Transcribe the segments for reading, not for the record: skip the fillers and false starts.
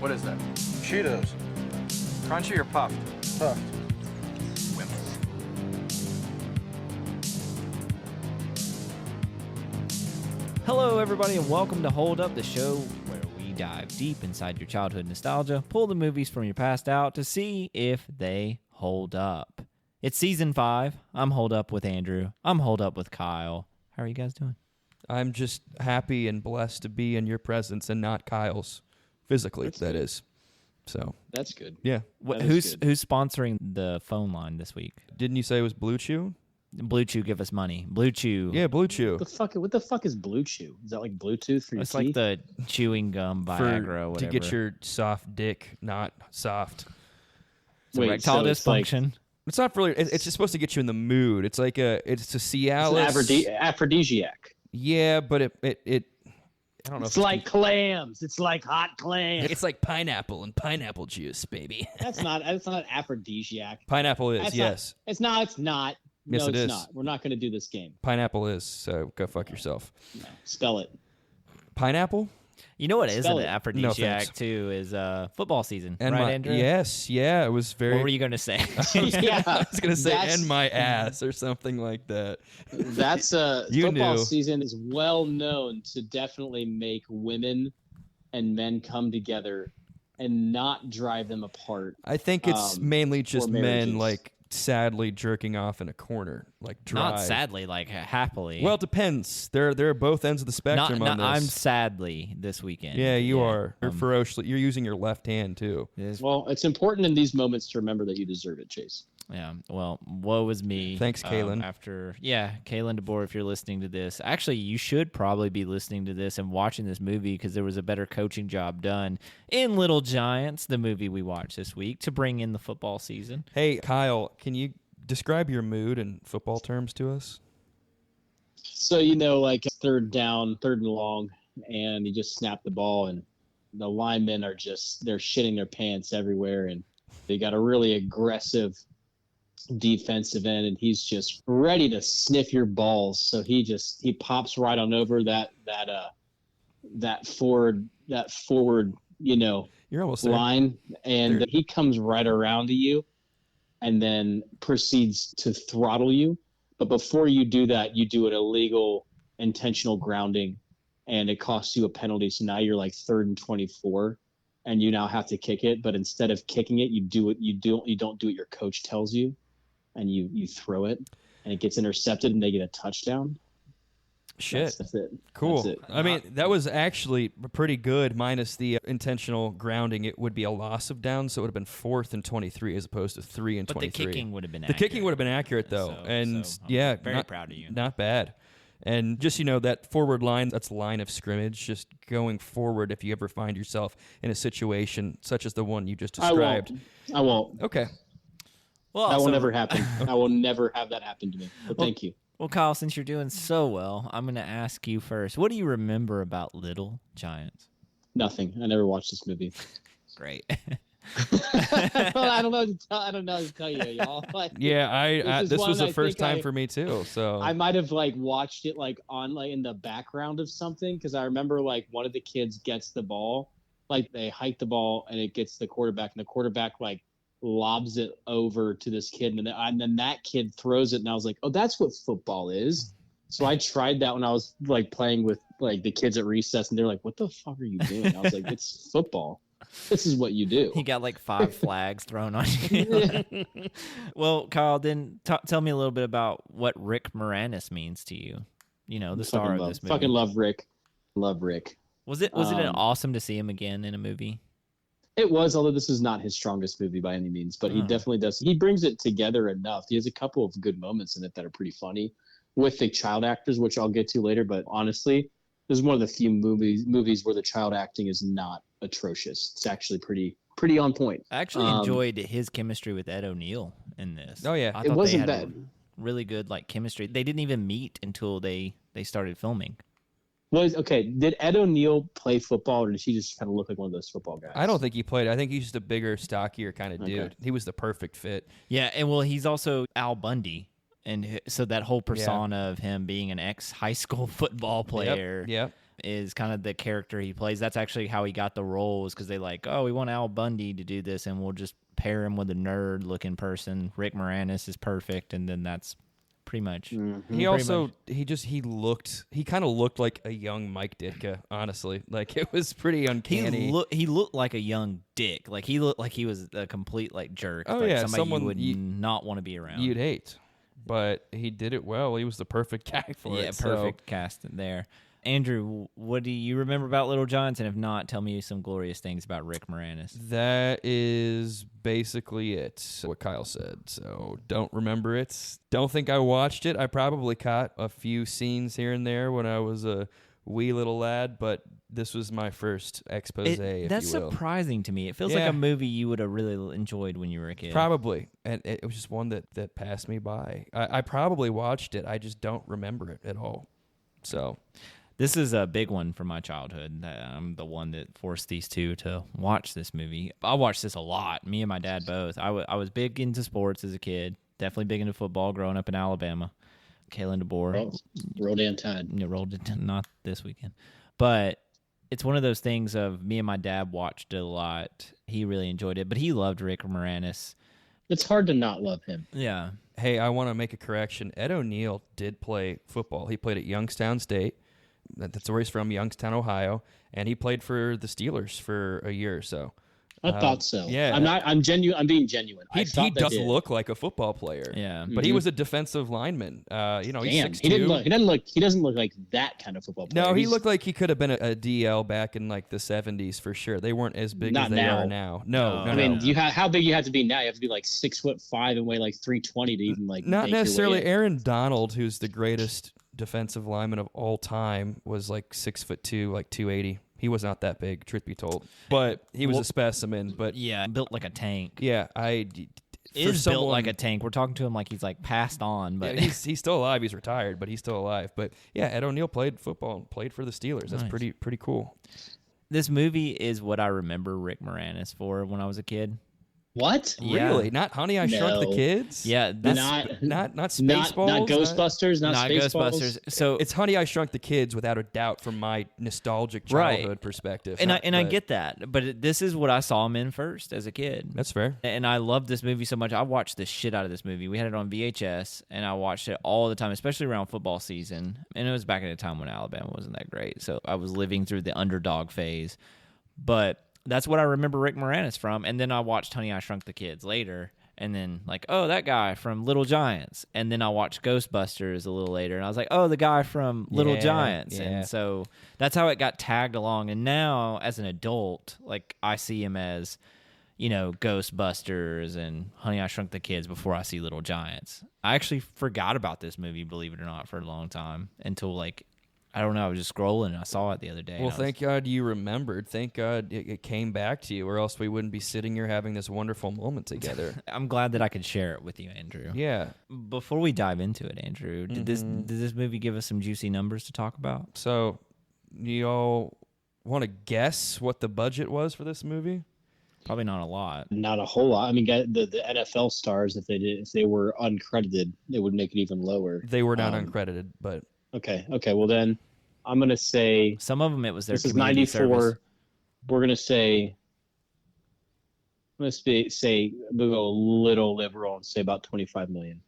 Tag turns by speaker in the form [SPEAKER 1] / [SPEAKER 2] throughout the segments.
[SPEAKER 1] What is that?
[SPEAKER 2] Cheetos.
[SPEAKER 1] Crunchy or puffed?
[SPEAKER 2] Puffed.
[SPEAKER 1] Women.
[SPEAKER 3] Hello, everybody, and welcome to Hold Up, the show where we dive deep inside your childhood nostalgia, pull the movies from your past out to see if they hold up. It's season 5. I'm Hold Up with Andrew. I'm Hold Up with Kyle. How are you guys doing?
[SPEAKER 4] I'm just happy and blessed to be in your presence and not Kyle's. Physically, that is. So
[SPEAKER 5] that's good.
[SPEAKER 4] Yeah.
[SPEAKER 3] Who's sponsoring the phone line this week?
[SPEAKER 4] Didn't you say it was Blue Chew?
[SPEAKER 3] Blue Chew, give us money. Blue Chew.
[SPEAKER 4] Yeah, Blue Chew.
[SPEAKER 5] What the fuck is Blue Chew? Is that like Bluetooth for your
[SPEAKER 3] It's
[SPEAKER 5] teeth?
[SPEAKER 3] like the chewing gum Viagra, whatever.
[SPEAKER 4] To get your soft dick not soft.
[SPEAKER 3] It's erectile dysfunction.
[SPEAKER 4] It's not really. It's just supposed to get you in the mood. It's like it's a Cialis.
[SPEAKER 5] It's an aphrodisiac.
[SPEAKER 4] Yeah, but it I don't know.
[SPEAKER 5] It's like clams. It's like hot clams.
[SPEAKER 4] It's like pineapple and pineapple juice, baby.
[SPEAKER 5] That's not aphrodisiac.
[SPEAKER 4] Pineapple is, yes.
[SPEAKER 5] It's not. Yes, no,
[SPEAKER 4] it is.
[SPEAKER 5] Not. We're not going to do this game.
[SPEAKER 4] Pineapple is, so go fuck yourself.
[SPEAKER 5] No. Spell it.
[SPEAKER 4] Pineapple?
[SPEAKER 3] You know what is an
[SPEAKER 5] Spell it.
[SPEAKER 3] aphrodisiac, too, is football season,
[SPEAKER 4] And
[SPEAKER 3] right, Andrew?
[SPEAKER 4] Yes, yeah, it was very...
[SPEAKER 3] What were you going to say?
[SPEAKER 4] I was going to say, and my ass, or something like that.
[SPEAKER 5] That's football season is well known to definitely make women and men come together and not drive them apart.
[SPEAKER 4] I think it's mainly just men,
[SPEAKER 5] marriages.
[SPEAKER 4] sadly jerking off in a corner, dry.
[SPEAKER 3] Not sadly, happily.
[SPEAKER 4] Well, it depends. There are both ends of the spectrum on this.
[SPEAKER 3] I'm sadly this weekend.
[SPEAKER 4] Yeah, you are. You're ferociously. You're using your left hand too.
[SPEAKER 5] Well, it's important in these moments to remember that you deserve it, Chase.
[SPEAKER 3] Yeah. Well, woe is me.
[SPEAKER 4] Thanks, Kaylin.
[SPEAKER 3] Kaylin DeBoer, if you're listening to this, actually, you should probably be listening to this and watching this movie because there was a better coaching job done in Little Giants, the movie we watched this week, to bring in the football season.
[SPEAKER 4] Hey, Kyle, can you describe your mood in football terms to us?
[SPEAKER 5] So, third down, third and long, and you just snap the ball, and the linemen they're shitting their pants everywhere, and they got a really aggressive defensive end, and he's just ready to sniff your balls. So he pops right on over that forward,
[SPEAKER 4] You're almost
[SPEAKER 5] line, and he comes right around to you and then proceeds to throttle you. But before you do that, you do an illegal intentional grounding, and it costs you a penalty. So now you're like 3rd and 24, and you now have to kick it. But instead of kicking it, you don't do what your coach tells you, and you throw it, and it gets intercepted, and they get a touchdown.
[SPEAKER 4] Shit.
[SPEAKER 5] That's it.
[SPEAKER 4] Cool.
[SPEAKER 5] That's it.
[SPEAKER 4] I mean, that was actually pretty good, minus the intentional grounding. It would be a loss of downs, so it would have been 4th and 23 as opposed to 3 and 23.
[SPEAKER 3] But the kicking would have been
[SPEAKER 4] accurate. The kicking would have been accurate, though.
[SPEAKER 3] I'm very proud of you.
[SPEAKER 4] Not bad. And just, that forward line, that's line of scrimmage, just going forward if you ever find yourself in a situation such as the one you just described.
[SPEAKER 5] I won't.
[SPEAKER 4] Okay.
[SPEAKER 3] Well,
[SPEAKER 5] that will never happen. I will never have that happen to me. But thank you.
[SPEAKER 3] Well, Kyle, since you're doing so well, I'm going to ask you first. What do you remember about Little Giants?
[SPEAKER 5] Nothing. I never watched this movie.
[SPEAKER 3] Great.
[SPEAKER 5] I don't know how to tell you, y'all.
[SPEAKER 4] Yeah, this was the first time for me too. So
[SPEAKER 5] I might have watched it on in the background of something, because I remember one of the kids gets the ball, they hike the ball and it gets the quarterback, and the quarterback lobs it over to this kid, and then that kid throws it, and I was like, oh, that's what football is. So I tried that when I was playing with the kids at recess, and they're like, what the fuck are you doing? I was like, it's football. This is what you do.
[SPEAKER 3] He got 5 flags thrown on you. Well, Kyle, then tell me a little bit about what Rick Moranis means to you. The star of this movie.
[SPEAKER 5] Fucking love Rick. Love Rick.
[SPEAKER 3] Was it awesome to see him again in a movie?
[SPEAKER 5] It was, although this is not his strongest movie by any means, but he definitely does. He brings it together enough. He has a couple of good moments in it that are pretty funny with the child actors, which I'll get to later. But honestly, this is one of the few movies where the child acting is not atrocious. It's actually pretty on point.
[SPEAKER 3] I actually enjoyed his chemistry with Ed O'Neill in this.
[SPEAKER 4] Oh, yeah.
[SPEAKER 3] I
[SPEAKER 5] it
[SPEAKER 3] thought
[SPEAKER 5] wasn't
[SPEAKER 3] they had
[SPEAKER 5] bad.
[SPEAKER 3] Really good chemistry. They didn't even meet until they started filming.
[SPEAKER 5] Did Ed O'Neill play football, or did he just kind of look like one of those football guys?
[SPEAKER 4] I don't think he played. I think he's just a bigger, stockier kind of dude.
[SPEAKER 5] Okay.
[SPEAKER 4] He was the perfect fit.
[SPEAKER 3] Yeah, and he's also Al Bundy. And so that whole persona of him being an ex-high school football player
[SPEAKER 4] Yep.
[SPEAKER 3] is kind of the character he plays. That's actually how he got the role, is because they like, oh, we want Al Bundy to do this, and we'll just pair him with a nerd-looking person. Rick Moranis is perfect, and then that's pretty much.
[SPEAKER 5] Mm-hmm.
[SPEAKER 4] He also he kind of looked like a young Mike Ditka, honestly. Like, it was pretty uncanny.
[SPEAKER 3] He looked like a young dick. Like, he looked like he was a complete like jerk.
[SPEAKER 4] Oh,
[SPEAKER 3] like
[SPEAKER 4] yeah,
[SPEAKER 3] somebody you would not want to be around.
[SPEAKER 4] You'd hate. But he did it well. He was the perfect guy for it.
[SPEAKER 3] Yeah, perfect cast there. Andrew, what do you remember about Little Giants? And if not, tell me some glorious things about Rick Moranis.
[SPEAKER 4] That is basically it, what Kyle said. So don't remember it. Don't think I watched it. I probably caught a few scenes here and there when I was a wee little lad, but this was my first expose,
[SPEAKER 3] That's
[SPEAKER 4] if you will.
[SPEAKER 3] Surprising to me. It feels like a movie you would have really enjoyed when you were a kid.
[SPEAKER 4] Probably. And it was just one that passed me by. I probably watched it. I just don't remember it at all. So
[SPEAKER 3] this is a big one from my childhood. I'm the one that forced these two to watch this movie. I watched this a lot. Me and my dad both. I was big into sports as a kid. Definitely big into football growing up in Alabama. Kalen DeBoer.
[SPEAKER 5] Rodan Tide.
[SPEAKER 3] Rolled it, not this weekend. But it's one of those things of me and my dad watched it a lot. He really enjoyed it, but he loved Rick Moranis.
[SPEAKER 5] It's hard to not love him.
[SPEAKER 3] Yeah.
[SPEAKER 4] Hey, I want to make a correction. Ed O'Neill did play football. He played at Youngstown State. That's where he's from, Youngstown, Ohio, and he played for the Steelers for a year or so.
[SPEAKER 5] I thought so.
[SPEAKER 4] Yeah,
[SPEAKER 5] I'm genuine. I'm being genuine.
[SPEAKER 4] He does look like a football player.
[SPEAKER 3] Yeah,
[SPEAKER 4] but he was a defensive lineman. He's 6'2".
[SPEAKER 5] He doesn't look like that kind of football player.
[SPEAKER 4] No, he looked like he could have been a DL back in like the 70s for sure. They weren't as big as they are now. No.
[SPEAKER 5] I mean, how big you have to be now? You have to be like 6'5" and weigh like 320 to even like.
[SPEAKER 4] Not
[SPEAKER 5] make your way
[SPEAKER 4] necessarily.
[SPEAKER 5] in.
[SPEAKER 4] Aaron Donald, who's the greatest defensive lineman of all time, was like 6'2", like 280. He was not that big, truth be told, but he was a specimen. But
[SPEAKER 3] yeah, built like a tank.
[SPEAKER 4] Yeah,
[SPEAKER 3] built like a tank. We're talking to him like he's like passed on, but
[SPEAKER 4] yeah, he's still alive. He's retired, but he's still alive. But yeah, Ed O'Neill played football and played for the Steelers. That's
[SPEAKER 3] nice.
[SPEAKER 4] pretty cool.
[SPEAKER 3] This movie is what I remember Rick Moranis for when I was a kid.
[SPEAKER 5] What?
[SPEAKER 3] Yeah.
[SPEAKER 4] Really? Not Honey, I Shrunk the Kids?
[SPEAKER 3] Yeah, that's
[SPEAKER 4] not Spaceballs?
[SPEAKER 5] Not Ghostbusters, not
[SPEAKER 3] Ghostbusters. So
[SPEAKER 4] it's Honey, I Shrunk the Kids without a doubt from my nostalgic childhood perspective.
[SPEAKER 3] I get that, but this is what I saw him in first as a kid.
[SPEAKER 4] That's fair.
[SPEAKER 3] And I love this movie so much. I watched the shit out of this movie. We had it on VHS, and I watched it all the time, especially around football season. And it was back at a time when Alabama wasn't that great, so I was living through the underdog phase. But that's what I remember Rick Moranis from. And then I watched Honey, I Shrunk the Kids later. And then, like, oh, that guy from Little Giants. And then I watched Ghostbusters a little later. And I was like, oh, the guy from Little Giants.
[SPEAKER 4] Yeah.
[SPEAKER 3] And so that's how it got tagged along. And now, as an adult, like, I see him as, Ghostbusters and Honey, I Shrunk the Kids before I see Little Giants. I actually forgot about this movie, believe it or not, for a long time until, like, I don't know. I was just scrolling and I saw it the other day.
[SPEAKER 4] Well, thank God you remembered. Thank God it came back to you, or else we wouldn't be sitting here having this wonderful moment together.
[SPEAKER 3] I'm glad that I could share it with you, Andrew.
[SPEAKER 4] Yeah.
[SPEAKER 3] Before we dive into it, Andrew, did this movie give us some juicy numbers to talk about?
[SPEAKER 4] So, you all want to guess what the budget was for this movie?
[SPEAKER 3] Probably not a lot.
[SPEAKER 5] Not a whole lot. I mean, the NFL stars, if they were uncredited, they would make it even lower.
[SPEAKER 4] They were not uncredited, but.
[SPEAKER 5] Okay. Well, then I'm going to say
[SPEAKER 3] some of them it was their
[SPEAKER 5] this is
[SPEAKER 3] community
[SPEAKER 5] 94.
[SPEAKER 3] service.
[SPEAKER 5] We're going to say we'll go a little liberal and say about 25 million.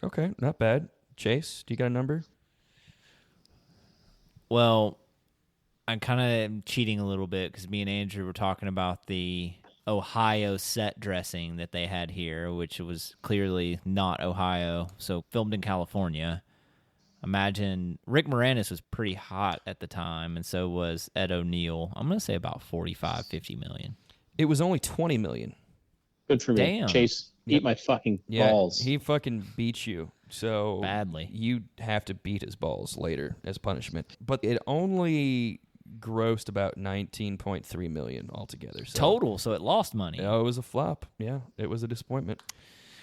[SPEAKER 4] Okay, not bad. Chase, do you got a number?
[SPEAKER 3] Well, I'm kind of cheating a little bit because me and Andrew were talking about the Ohio set dressing that they had here, which was clearly not Ohio, so filmed in California. Imagine Rick Moranis was pretty hot at the time, and so was Ed O'Neill. I'm going to say about 45, 50 million.
[SPEAKER 4] It was only 20 million.
[SPEAKER 5] Good for me.
[SPEAKER 3] Damn.
[SPEAKER 5] Chase, eat my fucking balls.
[SPEAKER 4] He fucking beat you. So
[SPEAKER 3] badly.
[SPEAKER 4] You have to beat his balls later as punishment. But it only grossed about 19.3 million altogether. So.
[SPEAKER 3] Total, so it lost money.
[SPEAKER 4] Oh, it was a flop. Yeah, it was a disappointment.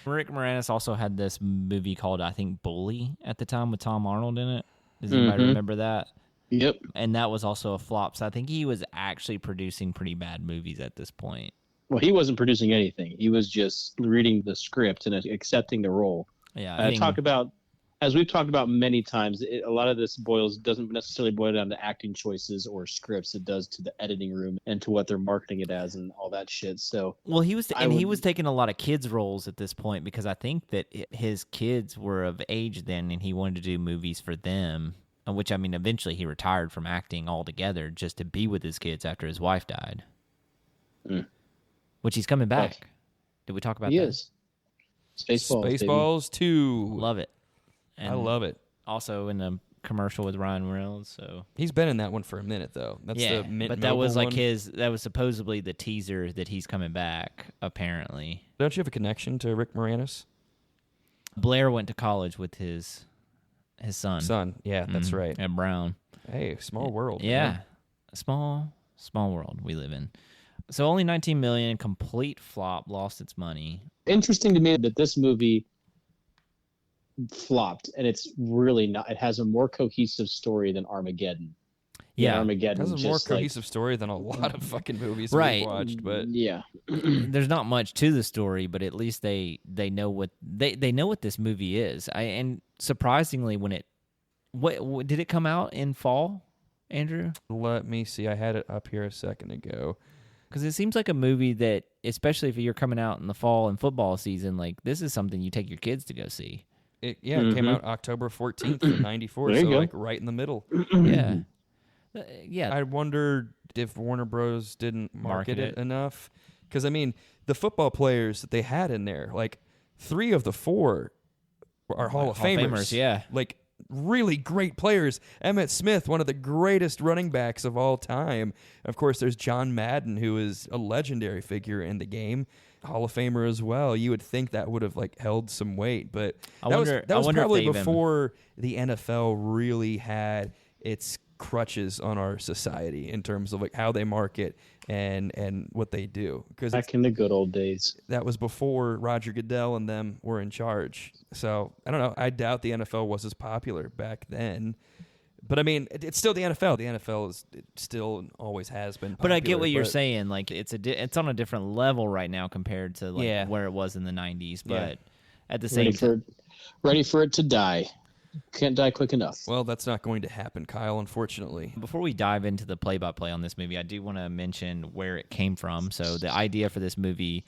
[SPEAKER 3] Rick Moranis also had this movie called, I think, Bully at the time with Tom Arnold in it. Does anybody remember that?
[SPEAKER 5] Yep.
[SPEAKER 3] And that was also a flop. So I think he was actually producing pretty bad movies at this point.
[SPEAKER 5] Well, he wasn't producing anything. He was just reading the script and accepting the role.
[SPEAKER 3] Yeah.
[SPEAKER 5] I talk about as we've talked about many times, a lot of this doesn't necessarily boil down to acting choices or scripts. It does to the editing room and to what they're marketing it as and all that shit. So,
[SPEAKER 3] well, he was taking a lot of kids roles at this point because I think that his kids were of age then, and he wanted to do movies for them. Which, I mean, eventually he retired from acting altogether just to be with his kids after his wife died. Which he's coming back. Did we talk about that?
[SPEAKER 5] He is.
[SPEAKER 4] Spaceballs 2.
[SPEAKER 3] Love it. And
[SPEAKER 4] I love it.
[SPEAKER 3] Also in a commercial with Ryan Reynolds. So
[SPEAKER 4] he's been in that one for a minute though. That's the Mint
[SPEAKER 3] but that
[SPEAKER 4] Mobile
[SPEAKER 3] was like
[SPEAKER 4] one.
[SPEAKER 3] that was supposedly the teaser that he's coming back. Apparently,
[SPEAKER 4] Don't you have a connection to Rick Moranis?
[SPEAKER 3] Blair went to college with his son.
[SPEAKER 4] Yeah, that's right.
[SPEAKER 3] At Brown.
[SPEAKER 4] Hey, small world.
[SPEAKER 3] Yeah,
[SPEAKER 4] Man.
[SPEAKER 3] small world we live in. So only 19 million, complete flop, lost its money.
[SPEAKER 5] Interesting to me that this movie flopped, and it's really not. It has a more cohesive story than Armageddon.
[SPEAKER 3] Yeah,
[SPEAKER 5] Armageddon
[SPEAKER 4] It has a more
[SPEAKER 5] just, like,
[SPEAKER 4] cohesive story than a lot of fucking movies
[SPEAKER 3] Right.
[SPEAKER 4] we've watched, but
[SPEAKER 5] yeah,
[SPEAKER 3] There's not much to the story, but at least they know what they know what this movie is. And surprisingly, when what did it come out in fall, Andrew?
[SPEAKER 4] let me see. I had it up here a second ago.
[SPEAKER 3] Because it seems like a movie that, especially if you're coming out in the fall and football season, like this is something you take your kids to go see.
[SPEAKER 4] It came out October 14th of 94,
[SPEAKER 5] There
[SPEAKER 4] so
[SPEAKER 5] you go.
[SPEAKER 4] like right in the middle.
[SPEAKER 3] Yeah, yeah.
[SPEAKER 4] I wondered if Warner Bros. Didn't market it enough. Because, I mean, the football players that they had in there, like 3 of the 4 are Hall of Famers.
[SPEAKER 3] Yeah.
[SPEAKER 4] Like, really great players. Emmitt Smith, one of the greatest running backs of all time. Of course, there's John Madden, who is a legendary figure in the game. Hall of Famer as well. You would think that would have like held some weight, but that was
[SPEAKER 3] I wonder if
[SPEAKER 4] probably
[SPEAKER 3] they even-
[SPEAKER 4] before the NFL really had its crutches on our society in terms of like how they market and what they do. Because
[SPEAKER 5] back in the good old days.
[SPEAKER 4] that was before Roger Goodell and them were in charge. So I don't know. I doubt the NFL was as popular back then. But I mean, it's still the NFL. The NFL is still and always has been.
[SPEAKER 3] But I get
[SPEAKER 4] popular,
[SPEAKER 3] what you're
[SPEAKER 4] but-
[SPEAKER 3] saying. Like it's on a different level right now compared to like
[SPEAKER 4] Yeah.
[SPEAKER 3] where it was in the 90s.
[SPEAKER 4] Yeah.
[SPEAKER 3] But at the same time,
[SPEAKER 5] Ready for it to die. Can't die quick enough.
[SPEAKER 4] Well, that's not going to happen, Kyle, unfortunately.
[SPEAKER 3] before we dive into the play-by-play on this movie, I do want to mention where it came from. So the idea for this movie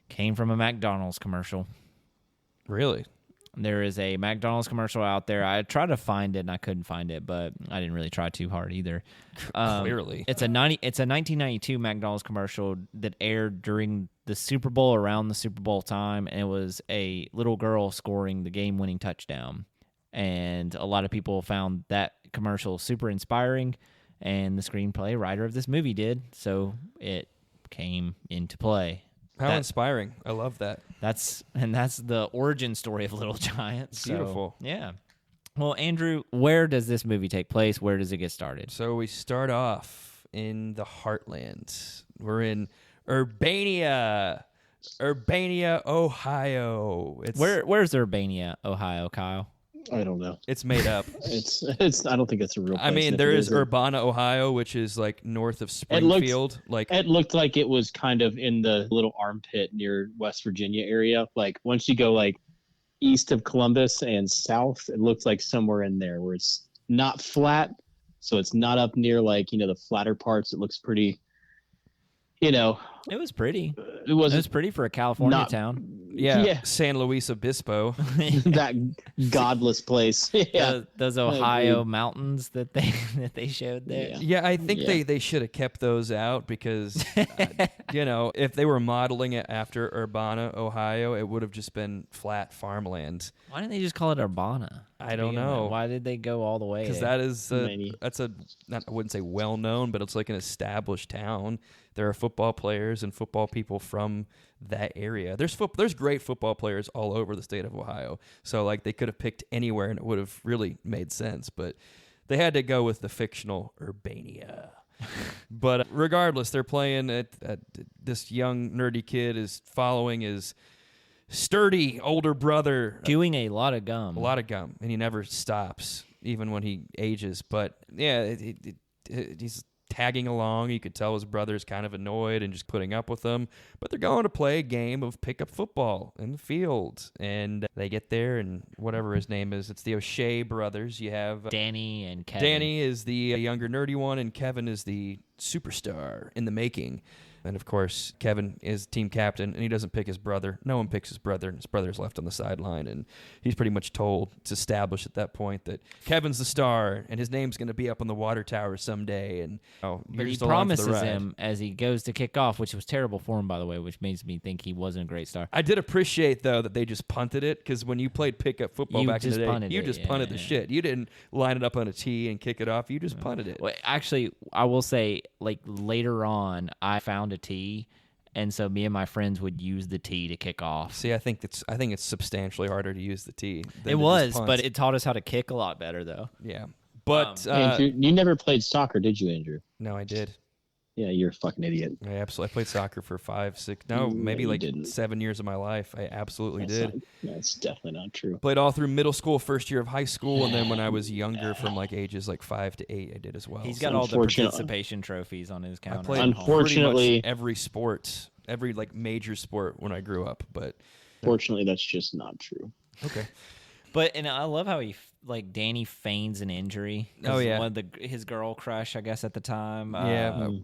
[SPEAKER 3] came from a McDonald's commercial.
[SPEAKER 4] Really?
[SPEAKER 3] There is a McDonald's commercial out there. I tried to find it and I couldn't find it, but I didn't really try too hard either.
[SPEAKER 4] Clearly.
[SPEAKER 3] It's a 1992 McDonald's commercial that aired during the Super Bowl, around the Super Bowl time, and it was a little girl scoring the game-winning touchdown. And a lot of people found that commercial super inspiring, and the screenplay writer of this movie did, so it came into play.
[SPEAKER 4] How inspiring. I love that.
[SPEAKER 3] That's the origin story of Little Giants. So,
[SPEAKER 4] Beautiful.
[SPEAKER 3] yeah. Well, Andrew, where does this movie take place? Where does it get started?
[SPEAKER 4] So we start off in the heartland. We're in Urbania, Ohio.
[SPEAKER 3] Where's Urbania, Ohio, Kyle?
[SPEAKER 5] I don't know.
[SPEAKER 4] It's made up.
[SPEAKER 5] It's. I don't think it's a real place.
[SPEAKER 4] I mean,
[SPEAKER 5] If
[SPEAKER 4] there
[SPEAKER 5] it
[SPEAKER 4] is Urbana, Ohio, which is like north of Springfield.
[SPEAKER 5] It looked like it was kind of in the little armpit near West Virginia area. Like once you go like east of Columbus and south, it looks like somewhere in there where it's not flat. So it's not up near like, the flatter parts. It looks pretty,
[SPEAKER 3] It was pretty.
[SPEAKER 5] it was
[SPEAKER 3] It was pretty for a California
[SPEAKER 5] not-
[SPEAKER 3] town.
[SPEAKER 4] Yeah, San Luis Obispo.
[SPEAKER 5] that godless place. Yeah.
[SPEAKER 3] Those Ohio mountains that they showed there.
[SPEAKER 4] Yeah, I think
[SPEAKER 5] Yeah.
[SPEAKER 4] they should have kept those out because, if they were modeling it after Urbana, Ohio, it would have just been flat farmland.
[SPEAKER 3] Why didn't they just call it Urbana?
[SPEAKER 4] I don't know.
[SPEAKER 3] Why did they go all the way?
[SPEAKER 4] Because that is
[SPEAKER 5] Many.
[SPEAKER 4] I wouldn't say well known, but it's like an established town. There are football players and football people from that area. There's great football players all over the state of Ohio. So like they could have picked anywhere and it would have really made sense, but they had to go with the fictional Urbania. But regardless, they're playing at this young nerdy kid is following his sturdy older brother.
[SPEAKER 3] chewing a lot of gum.
[SPEAKER 4] A lot of gum, and he never stops, even when he ages. But yeah, tagging along. You could tell his brother's kind of annoyed and just putting up with him. But they're going to play a game of pickup football in the field. And they get there, and whatever his name is, it's the O'Shea brothers. You have
[SPEAKER 3] Danny and Kevin.
[SPEAKER 4] Danny is the younger nerdy one, and Kevin is the superstar in the making. And, of course, Kevin is team captain, and he doesn't pick his brother. No one picks his brother, and his brother's left on the sideline. And he's pretty much told, it's established at that point, that Kevin's the star, and his name's going to be up on the water tower someday. And
[SPEAKER 3] But he promises him as he goes to kick off, which was terrible for him, by the way, which makes me think he wasn't a great star.
[SPEAKER 4] I did appreciate, though, that they just punted it, because when you played pickup football back in the day, you just punted the shit. You didn't line it up on a tee and kick it off. You just punted it.
[SPEAKER 3] Well, actually, I will say, like, later on, I found a tee. And so me and my friends would use the tee to kick off.
[SPEAKER 4] See, I think it's substantially harder to use the tee.
[SPEAKER 3] It was, but it taught us how to kick a lot better, though.
[SPEAKER 4] Yeah, but
[SPEAKER 5] Andrew, you never played soccer, did you, Andrew?
[SPEAKER 4] No, I did.
[SPEAKER 5] Yeah, you're a fucking idiot.
[SPEAKER 4] I absolutely. I played soccer for 5, 6, maybe like 7 years of my life. I absolutely did.
[SPEAKER 5] That's definitely not true.
[SPEAKER 4] Played all through middle school, first year of high school, and then when I was younger, from like ages like 5 to 8, I did as well.
[SPEAKER 3] He's got all the participation trophies on his counter.
[SPEAKER 4] I played
[SPEAKER 5] unfortunately
[SPEAKER 4] pretty much every sport, every like major sport when I grew up. But
[SPEAKER 5] fortunately, that's just not true.
[SPEAKER 4] Okay.
[SPEAKER 3] But and I love how Danny feigns an injury.
[SPEAKER 4] Oh yeah,
[SPEAKER 3] one of his girl crush, I guess at the time.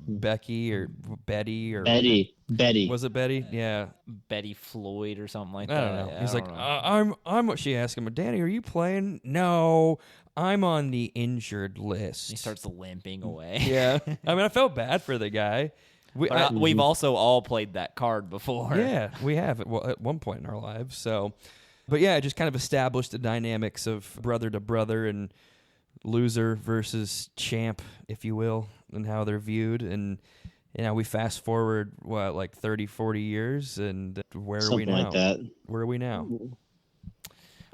[SPEAKER 4] Becky or Betty or
[SPEAKER 5] Betty.
[SPEAKER 4] Was it Betty? Yeah,
[SPEAKER 3] Betty Floyd or something like
[SPEAKER 4] I
[SPEAKER 3] that.
[SPEAKER 4] don't know. He's like, I'm. She asked him, Danny, are you playing? No, I'm on the injured list.
[SPEAKER 3] He starts limping away.
[SPEAKER 4] Yeah, I mean, I felt bad for the guy.
[SPEAKER 3] We've also all played that card before.
[SPEAKER 4] Yeah, we have at one point in our lives. So. But yeah, it just kind of established the dynamics of brother to brother and loser versus champ, if you will, and how they're viewed. And we fast forward, like 30, 40 years, and where are we now?
[SPEAKER 5] Like that.
[SPEAKER 4] Where are we now?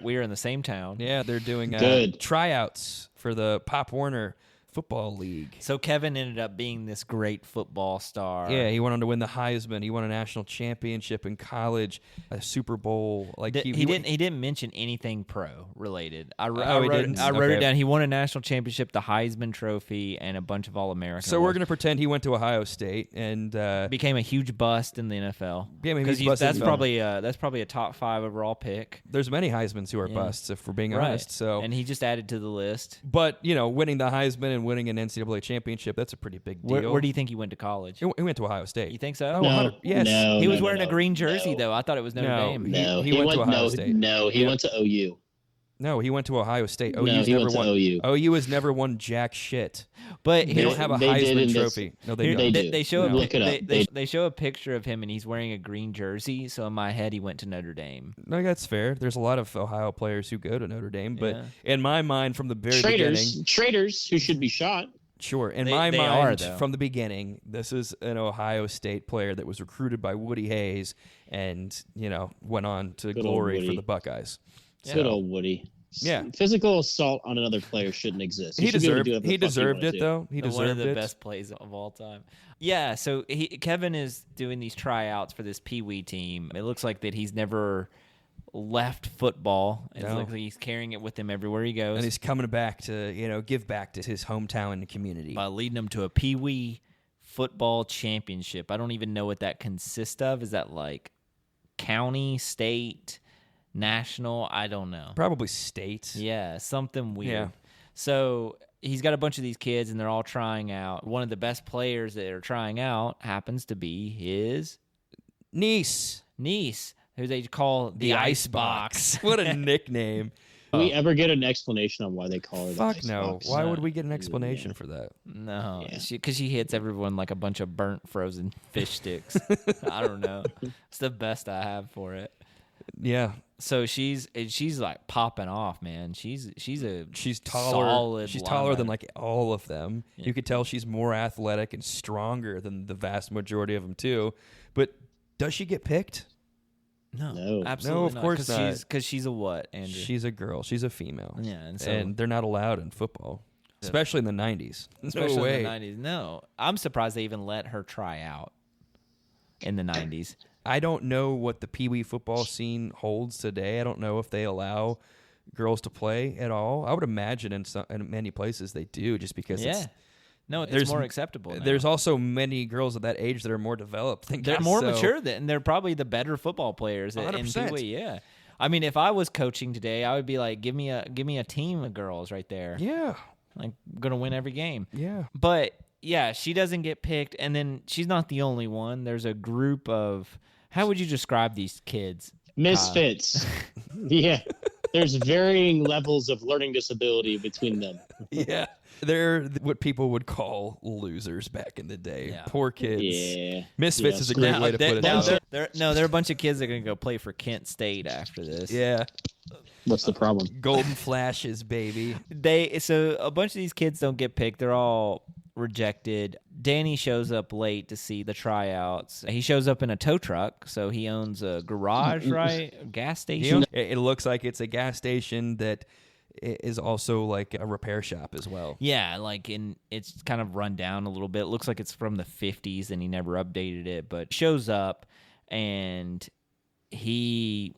[SPEAKER 3] We are in the same town.
[SPEAKER 4] Yeah, they're doing tryouts for the Pop Warner Football League.
[SPEAKER 3] So Kevin ended up being this great football star.
[SPEAKER 4] Yeah, he went on to win the Heisman. He won a national championship in college, a Super Bowl. Like
[SPEAKER 3] he didn't mention anything pro related. I wrote
[SPEAKER 4] Okay.
[SPEAKER 3] it down. He won a national championship, the Heisman Trophy, and a bunch of All-American.
[SPEAKER 4] So we're gonna pretend he went to Ohio State and
[SPEAKER 3] became a huge bust in the NFL.
[SPEAKER 4] Yeah,
[SPEAKER 3] because that's probably a top 5 overall pick.
[SPEAKER 4] There's many Heismans who are busts, if we're being honest. So
[SPEAKER 3] and he just added to the list.
[SPEAKER 4] But winning the Heisman and winning an NCAA championship, that's a pretty big deal.
[SPEAKER 3] Where do you think he went to college?
[SPEAKER 4] He went to Ohio State.
[SPEAKER 3] You think so?
[SPEAKER 4] Yes.
[SPEAKER 5] No,
[SPEAKER 3] he was wearing a green jersey, though. I thought it was Notre Dame.
[SPEAKER 5] No,
[SPEAKER 4] he went to Ohio State.
[SPEAKER 5] No, he went to OU.
[SPEAKER 4] No, he went to Ohio State.
[SPEAKER 5] No, he went to OU.
[SPEAKER 4] OU has never won jack shit.
[SPEAKER 3] But
[SPEAKER 4] they don't have a Heisman trophy. No, they don't.
[SPEAKER 5] do.
[SPEAKER 3] They show
[SPEAKER 5] Look it up.
[SPEAKER 3] They show a picture of him, and he's wearing a green jersey. So in my head, he went to Notre Dame.
[SPEAKER 4] No, that's fair. There's a lot of Ohio players who go to Notre Dame, but in my mind, from the very beginning,
[SPEAKER 5] traitors who should be shot.
[SPEAKER 4] Sure. In my mind, from the beginning, this is an Ohio State player that was recruited by Woody Hayes and, went on to glory for the Buckeyes.
[SPEAKER 5] Good old Woody.
[SPEAKER 4] Yeah.
[SPEAKER 5] Physical assault on another player shouldn't exist.
[SPEAKER 4] He deserved it, though. He deserved it.
[SPEAKER 3] One of the best plays of all time. Yeah, so Kevin is doing these tryouts for this peewee team. It looks like that he's never left football. It's like he's carrying it with him everywhere he goes.
[SPEAKER 4] And he's coming back to, give back to his hometown and community.
[SPEAKER 3] By leading them to a peewee football championship. I don't even know what that consists of. Is that like county, state, national? I don't know.
[SPEAKER 4] Probably state.
[SPEAKER 3] Yeah, something weird. Yeah. So he's got a bunch of these kids, and they're all trying out. One of the best players that are trying out happens to be his
[SPEAKER 4] niece,
[SPEAKER 3] who they call the Icebox.
[SPEAKER 4] What a nickname.
[SPEAKER 5] Do we ever get an explanation on why they call her the Icebox?
[SPEAKER 4] No. Why would we get an explanation for that?
[SPEAKER 3] No. Because she hits everyone like a bunch of burnt frozen fish sticks. I don't know. It's the best I have for it.
[SPEAKER 4] Yeah.
[SPEAKER 3] So she's like popping off, man. She's taller. Solid.
[SPEAKER 4] She's taller than like all of them. Yeah. You could tell she's more athletic and stronger than the vast majority of them too. But does she get picked?
[SPEAKER 3] No, absolutely
[SPEAKER 4] no, of course not.
[SPEAKER 3] Because she's a what, Andrew?
[SPEAKER 4] She's a girl. She's a female.
[SPEAKER 3] Yeah,
[SPEAKER 4] and they're not allowed in football, especially in the 90s.
[SPEAKER 3] Especially
[SPEAKER 4] no way.
[SPEAKER 3] in the 90s. No, I'm surprised they even let her try out in the 90s.
[SPEAKER 4] I don't know what the peewee football scene holds today. I don't know if they allow girls to play at all. I would imagine in many places they do, just because
[SPEAKER 3] No, it's
[SPEAKER 4] There's-
[SPEAKER 3] more acceptable now.
[SPEAKER 4] There's also many girls at that age that are more developed than
[SPEAKER 3] They're
[SPEAKER 4] guys,
[SPEAKER 3] more
[SPEAKER 4] so-
[SPEAKER 3] mature and they're probably the better football players in
[SPEAKER 4] 100%.
[SPEAKER 3] peewee. Yeah, I mean, if I was coaching today, I would be like, give me a team of girls right there.
[SPEAKER 4] Yeah,
[SPEAKER 3] Like, gonna win every game.
[SPEAKER 4] yeah.
[SPEAKER 3] But yeah, she doesn't get picked, and then she's not the only one. There's a group of, how would you describe these kids?
[SPEAKER 5] Misfits. Yeah. There's varying levels of learning disability between them.
[SPEAKER 4] Yeah, they're what people would call losers back in the day.
[SPEAKER 3] Yeah.
[SPEAKER 4] Poor kids.
[SPEAKER 5] Yeah.
[SPEAKER 4] Misfits
[SPEAKER 5] Yeah,
[SPEAKER 4] is a great way to put it. though.
[SPEAKER 3] They're a bunch of kids that are gonna go play for Kent State after this.
[SPEAKER 4] Yeah,
[SPEAKER 5] What's the problem?
[SPEAKER 4] golden flashes, baby.
[SPEAKER 3] So a bunch of these kids don't get picked. They're all rejected. Danny shows up late to see the tryouts. He shows up in a tow truck, so he owns a garage, right? A gas station.
[SPEAKER 4] It looks like it's a gas station that is also like a repair shop as well.
[SPEAKER 3] Yeah, it's kind of run down a little bit. It looks like it's from the 50s and he never updated it, but shows up and he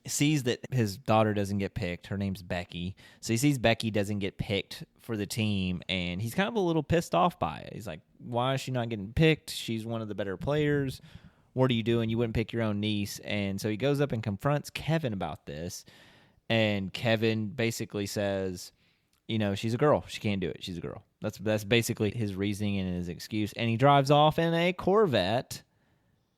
[SPEAKER 3] sees that his daughter doesn't get picked. Her name's Becky. So he sees Becky doesn't get picked for the team, and he's kind of a little pissed off by it. He's like, why is she not getting picked? She's one of the better players. What are you doing? You wouldn't pick your own niece. And so he goes up and confronts Kevin about this, and Kevin basically says, she's a girl. She can't do it. She's a girl. That's basically his reasoning and his excuse. And he drives off in a Corvette.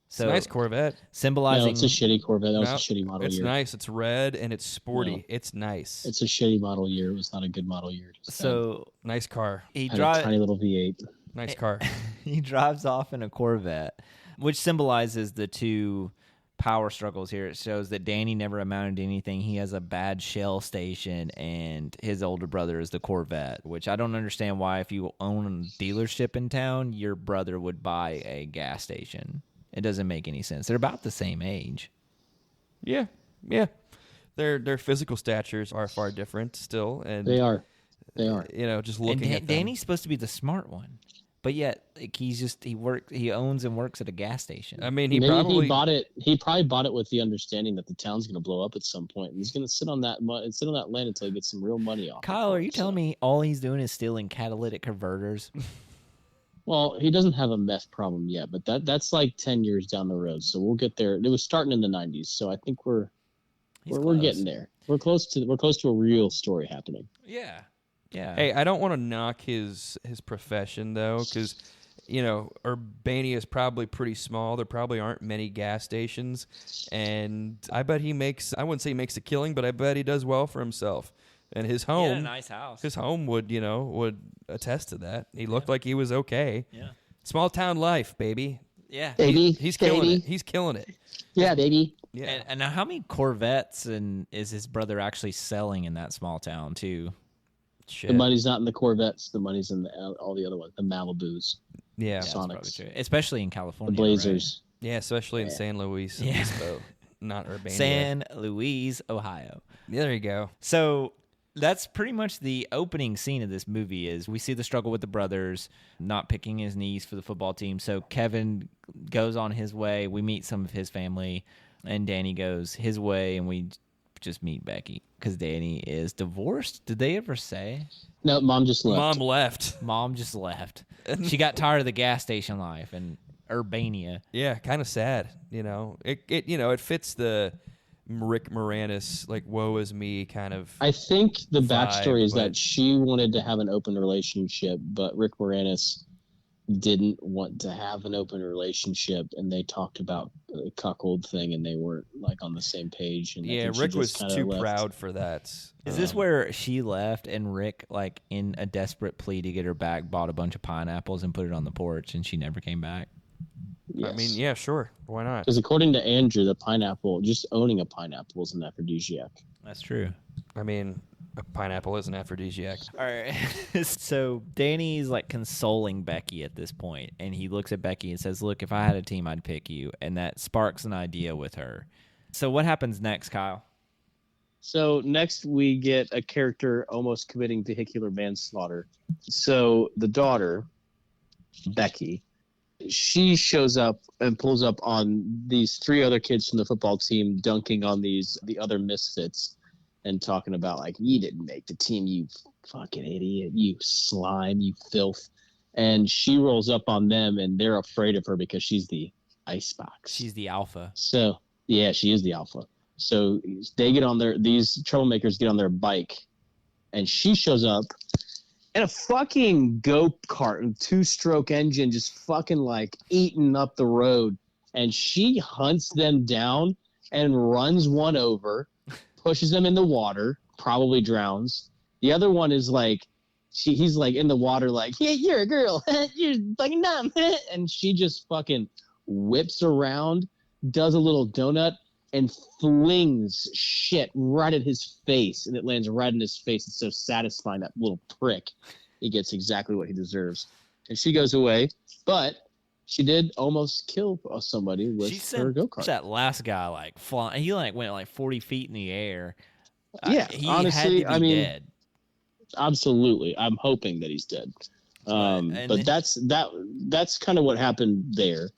[SPEAKER 4] It's a nice Corvette.
[SPEAKER 3] Symbolizing.
[SPEAKER 5] No, it's a shitty Corvette. That was
[SPEAKER 4] No,
[SPEAKER 5] a shitty model
[SPEAKER 4] It's
[SPEAKER 5] year.
[SPEAKER 4] nice. It's red and it's sporty.
[SPEAKER 5] No.
[SPEAKER 4] It's nice.
[SPEAKER 5] It's a shitty model year. It was not a good model year.
[SPEAKER 3] So
[SPEAKER 4] Nice car.
[SPEAKER 3] he
[SPEAKER 5] had a tiny
[SPEAKER 3] drives.
[SPEAKER 5] little V8.
[SPEAKER 4] Nice car.
[SPEAKER 3] He drives off in a Corvette, which symbolizes the two power struggles here. It shows that Danny never amounted to anything. He has a bad shell station, and his older brother is the Corvette, which I don't understand why, if you own a dealership in town, your brother would buy a gas station. It doesn't make any sense. They're about the same age.
[SPEAKER 4] Yeah. Their physical statures are far different still, and
[SPEAKER 5] They are.
[SPEAKER 4] just
[SPEAKER 3] And
[SPEAKER 4] looking at them.
[SPEAKER 3] Danny's supposed to be the smart one, but yet he owns and works at a gas station.
[SPEAKER 4] I mean,
[SPEAKER 5] Maybe he
[SPEAKER 4] probably
[SPEAKER 5] bought it. He probably bought it with the understanding that the town's going to blow up at some point, and he's going to sit on that land until he gets some real money off.
[SPEAKER 3] Kyle,
[SPEAKER 5] it.
[SPEAKER 3] are you telling me all he's doing is stealing catalytic converters?
[SPEAKER 5] Well, he doesn't have a meth problem yet, but that's like 10 years down the road. So we'll get there. It was starting in the 90s, so I think we're getting there. We're close to a real story happening.
[SPEAKER 3] Yeah. Yeah.
[SPEAKER 4] Hey, I don't want to knock his profession though, because Urbania is probably pretty small. There probably aren't many gas stations, and I bet he makes. I wouldn't say he makes a killing, but I bet he does well for himself. And his
[SPEAKER 3] He had
[SPEAKER 4] home,
[SPEAKER 3] a nice house.
[SPEAKER 4] his home would attest to that. He looked like he was okay.
[SPEAKER 3] Yeah.
[SPEAKER 4] Small town life, baby.
[SPEAKER 3] Yeah.
[SPEAKER 5] Baby,
[SPEAKER 4] He's killing
[SPEAKER 5] baby.
[SPEAKER 4] it. He's killing it.
[SPEAKER 5] Yeah, baby.
[SPEAKER 4] Yeah.
[SPEAKER 3] And now, how many Corvettes is his brother actually selling in that small town too?
[SPEAKER 4] Shit.
[SPEAKER 5] The money's not in the Corvettes. The money's in all the other ones. The Malibus,
[SPEAKER 4] Yeah.
[SPEAKER 3] Yeah, that's probably
[SPEAKER 5] Sonics.
[SPEAKER 3] true. Especially in
[SPEAKER 5] the
[SPEAKER 3] California.
[SPEAKER 5] Blazers.
[SPEAKER 4] Yeah, especially in
[SPEAKER 5] Yeah.
[SPEAKER 4] San Luis
[SPEAKER 3] Yeah.
[SPEAKER 4] Obispo, not Urbania.
[SPEAKER 3] Right? San Luis, Ohio.
[SPEAKER 4] Yeah, there you go.
[SPEAKER 3] So that's pretty much the opening scene of this movie. Is we see the struggle with the brothers not picking his niece for the football team. So Kevin goes on his way. We meet some of his family, and Danny goes his way, and we just meet Becky because Danny is divorced. Did they ever say?
[SPEAKER 5] No, mom just left.
[SPEAKER 4] Mom left.
[SPEAKER 3] Mom just left. She got tired of the gas station life in Urbania.
[SPEAKER 4] Yeah, kind of sad. It fits the Rick Moranis like woe is me kind of.
[SPEAKER 5] I think the
[SPEAKER 4] vibe,
[SPEAKER 5] backstory is
[SPEAKER 4] but-
[SPEAKER 5] that she wanted to have an open relationship, but Rick Moranis didn't want to have an open relationship, and they talked about the cuckold thing, and they weren't like on the same page. And I
[SPEAKER 4] Yeah,
[SPEAKER 5] think she
[SPEAKER 4] Rick
[SPEAKER 5] just
[SPEAKER 4] was
[SPEAKER 5] kinda
[SPEAKER 4] too
[SPEAKER 5] left.
[SPEAKER 4] proud for that.
[SPEAKER 3] Is this where she left and Rick, like in a desperate plea to get her back, bought a bunch of pineapples and put it on the porch, and she never came back?
[SPEAKER 4] I mean, yeah, sure. Why not?
[SPEAKER 5] Because according to Andrew, the pineapple, just owning a pineapple is an aphrodisiac.
[SPEAKER 3] That's true.
[SPEAKER 4] I mean, a pineapple is an aphrodisiac.
[SPEAKER 3] All right. So Danny's like consoling Becky at this point, and he looks at Becky and says, "Look, if I had a team, I'd pick you." And that sparks an idea with her. So what happens next, Kyle?
[SPEAKER 5] So next we get a character almost committing vehicular manslaughter. So the daughter, Becky, she shows up and pulls up on these three other kids from the football team dunking on the other misfits. and talking about like, you didn't make the team, you fucking idiot, you slime, you filth. And she rolls up on them, and they're afraid of her because she's the icebox.
[SPEAKER 3] She's the alpha.
[SPEAKER 5] So yeah, she is the alpha. So they get on these troublemakers get on their bike, and she shows up in a fucking go-kart and 2-stroke engine, just fucking like eating up the road. And she hunts them down and runs one over, pushes them in the water, probably drowns. The other one is like, he's like in the water, like, yeah, you're a girl, you're fucking dumb, and she just fucking whips around, does a little donut, and flings shit right at his face, and it lands right in his face. It's so satisfying, that little prick. He gets exactly what he deserves. And she goes away, but she did almost kill somebody with her go-kart.
[SPEAKER 3] That last guy, like, flying. He, like, went, like, 40 feet in the air.
[SPEAKER 5] Yeah,
[SPEAKER 3] he
[SPEAKER 5] honestly,
[SPEAKER 3] had to be dead.
[SPEAKER 5] Absolutely. I'm hoping that he's dead. But that's kind of what happened there.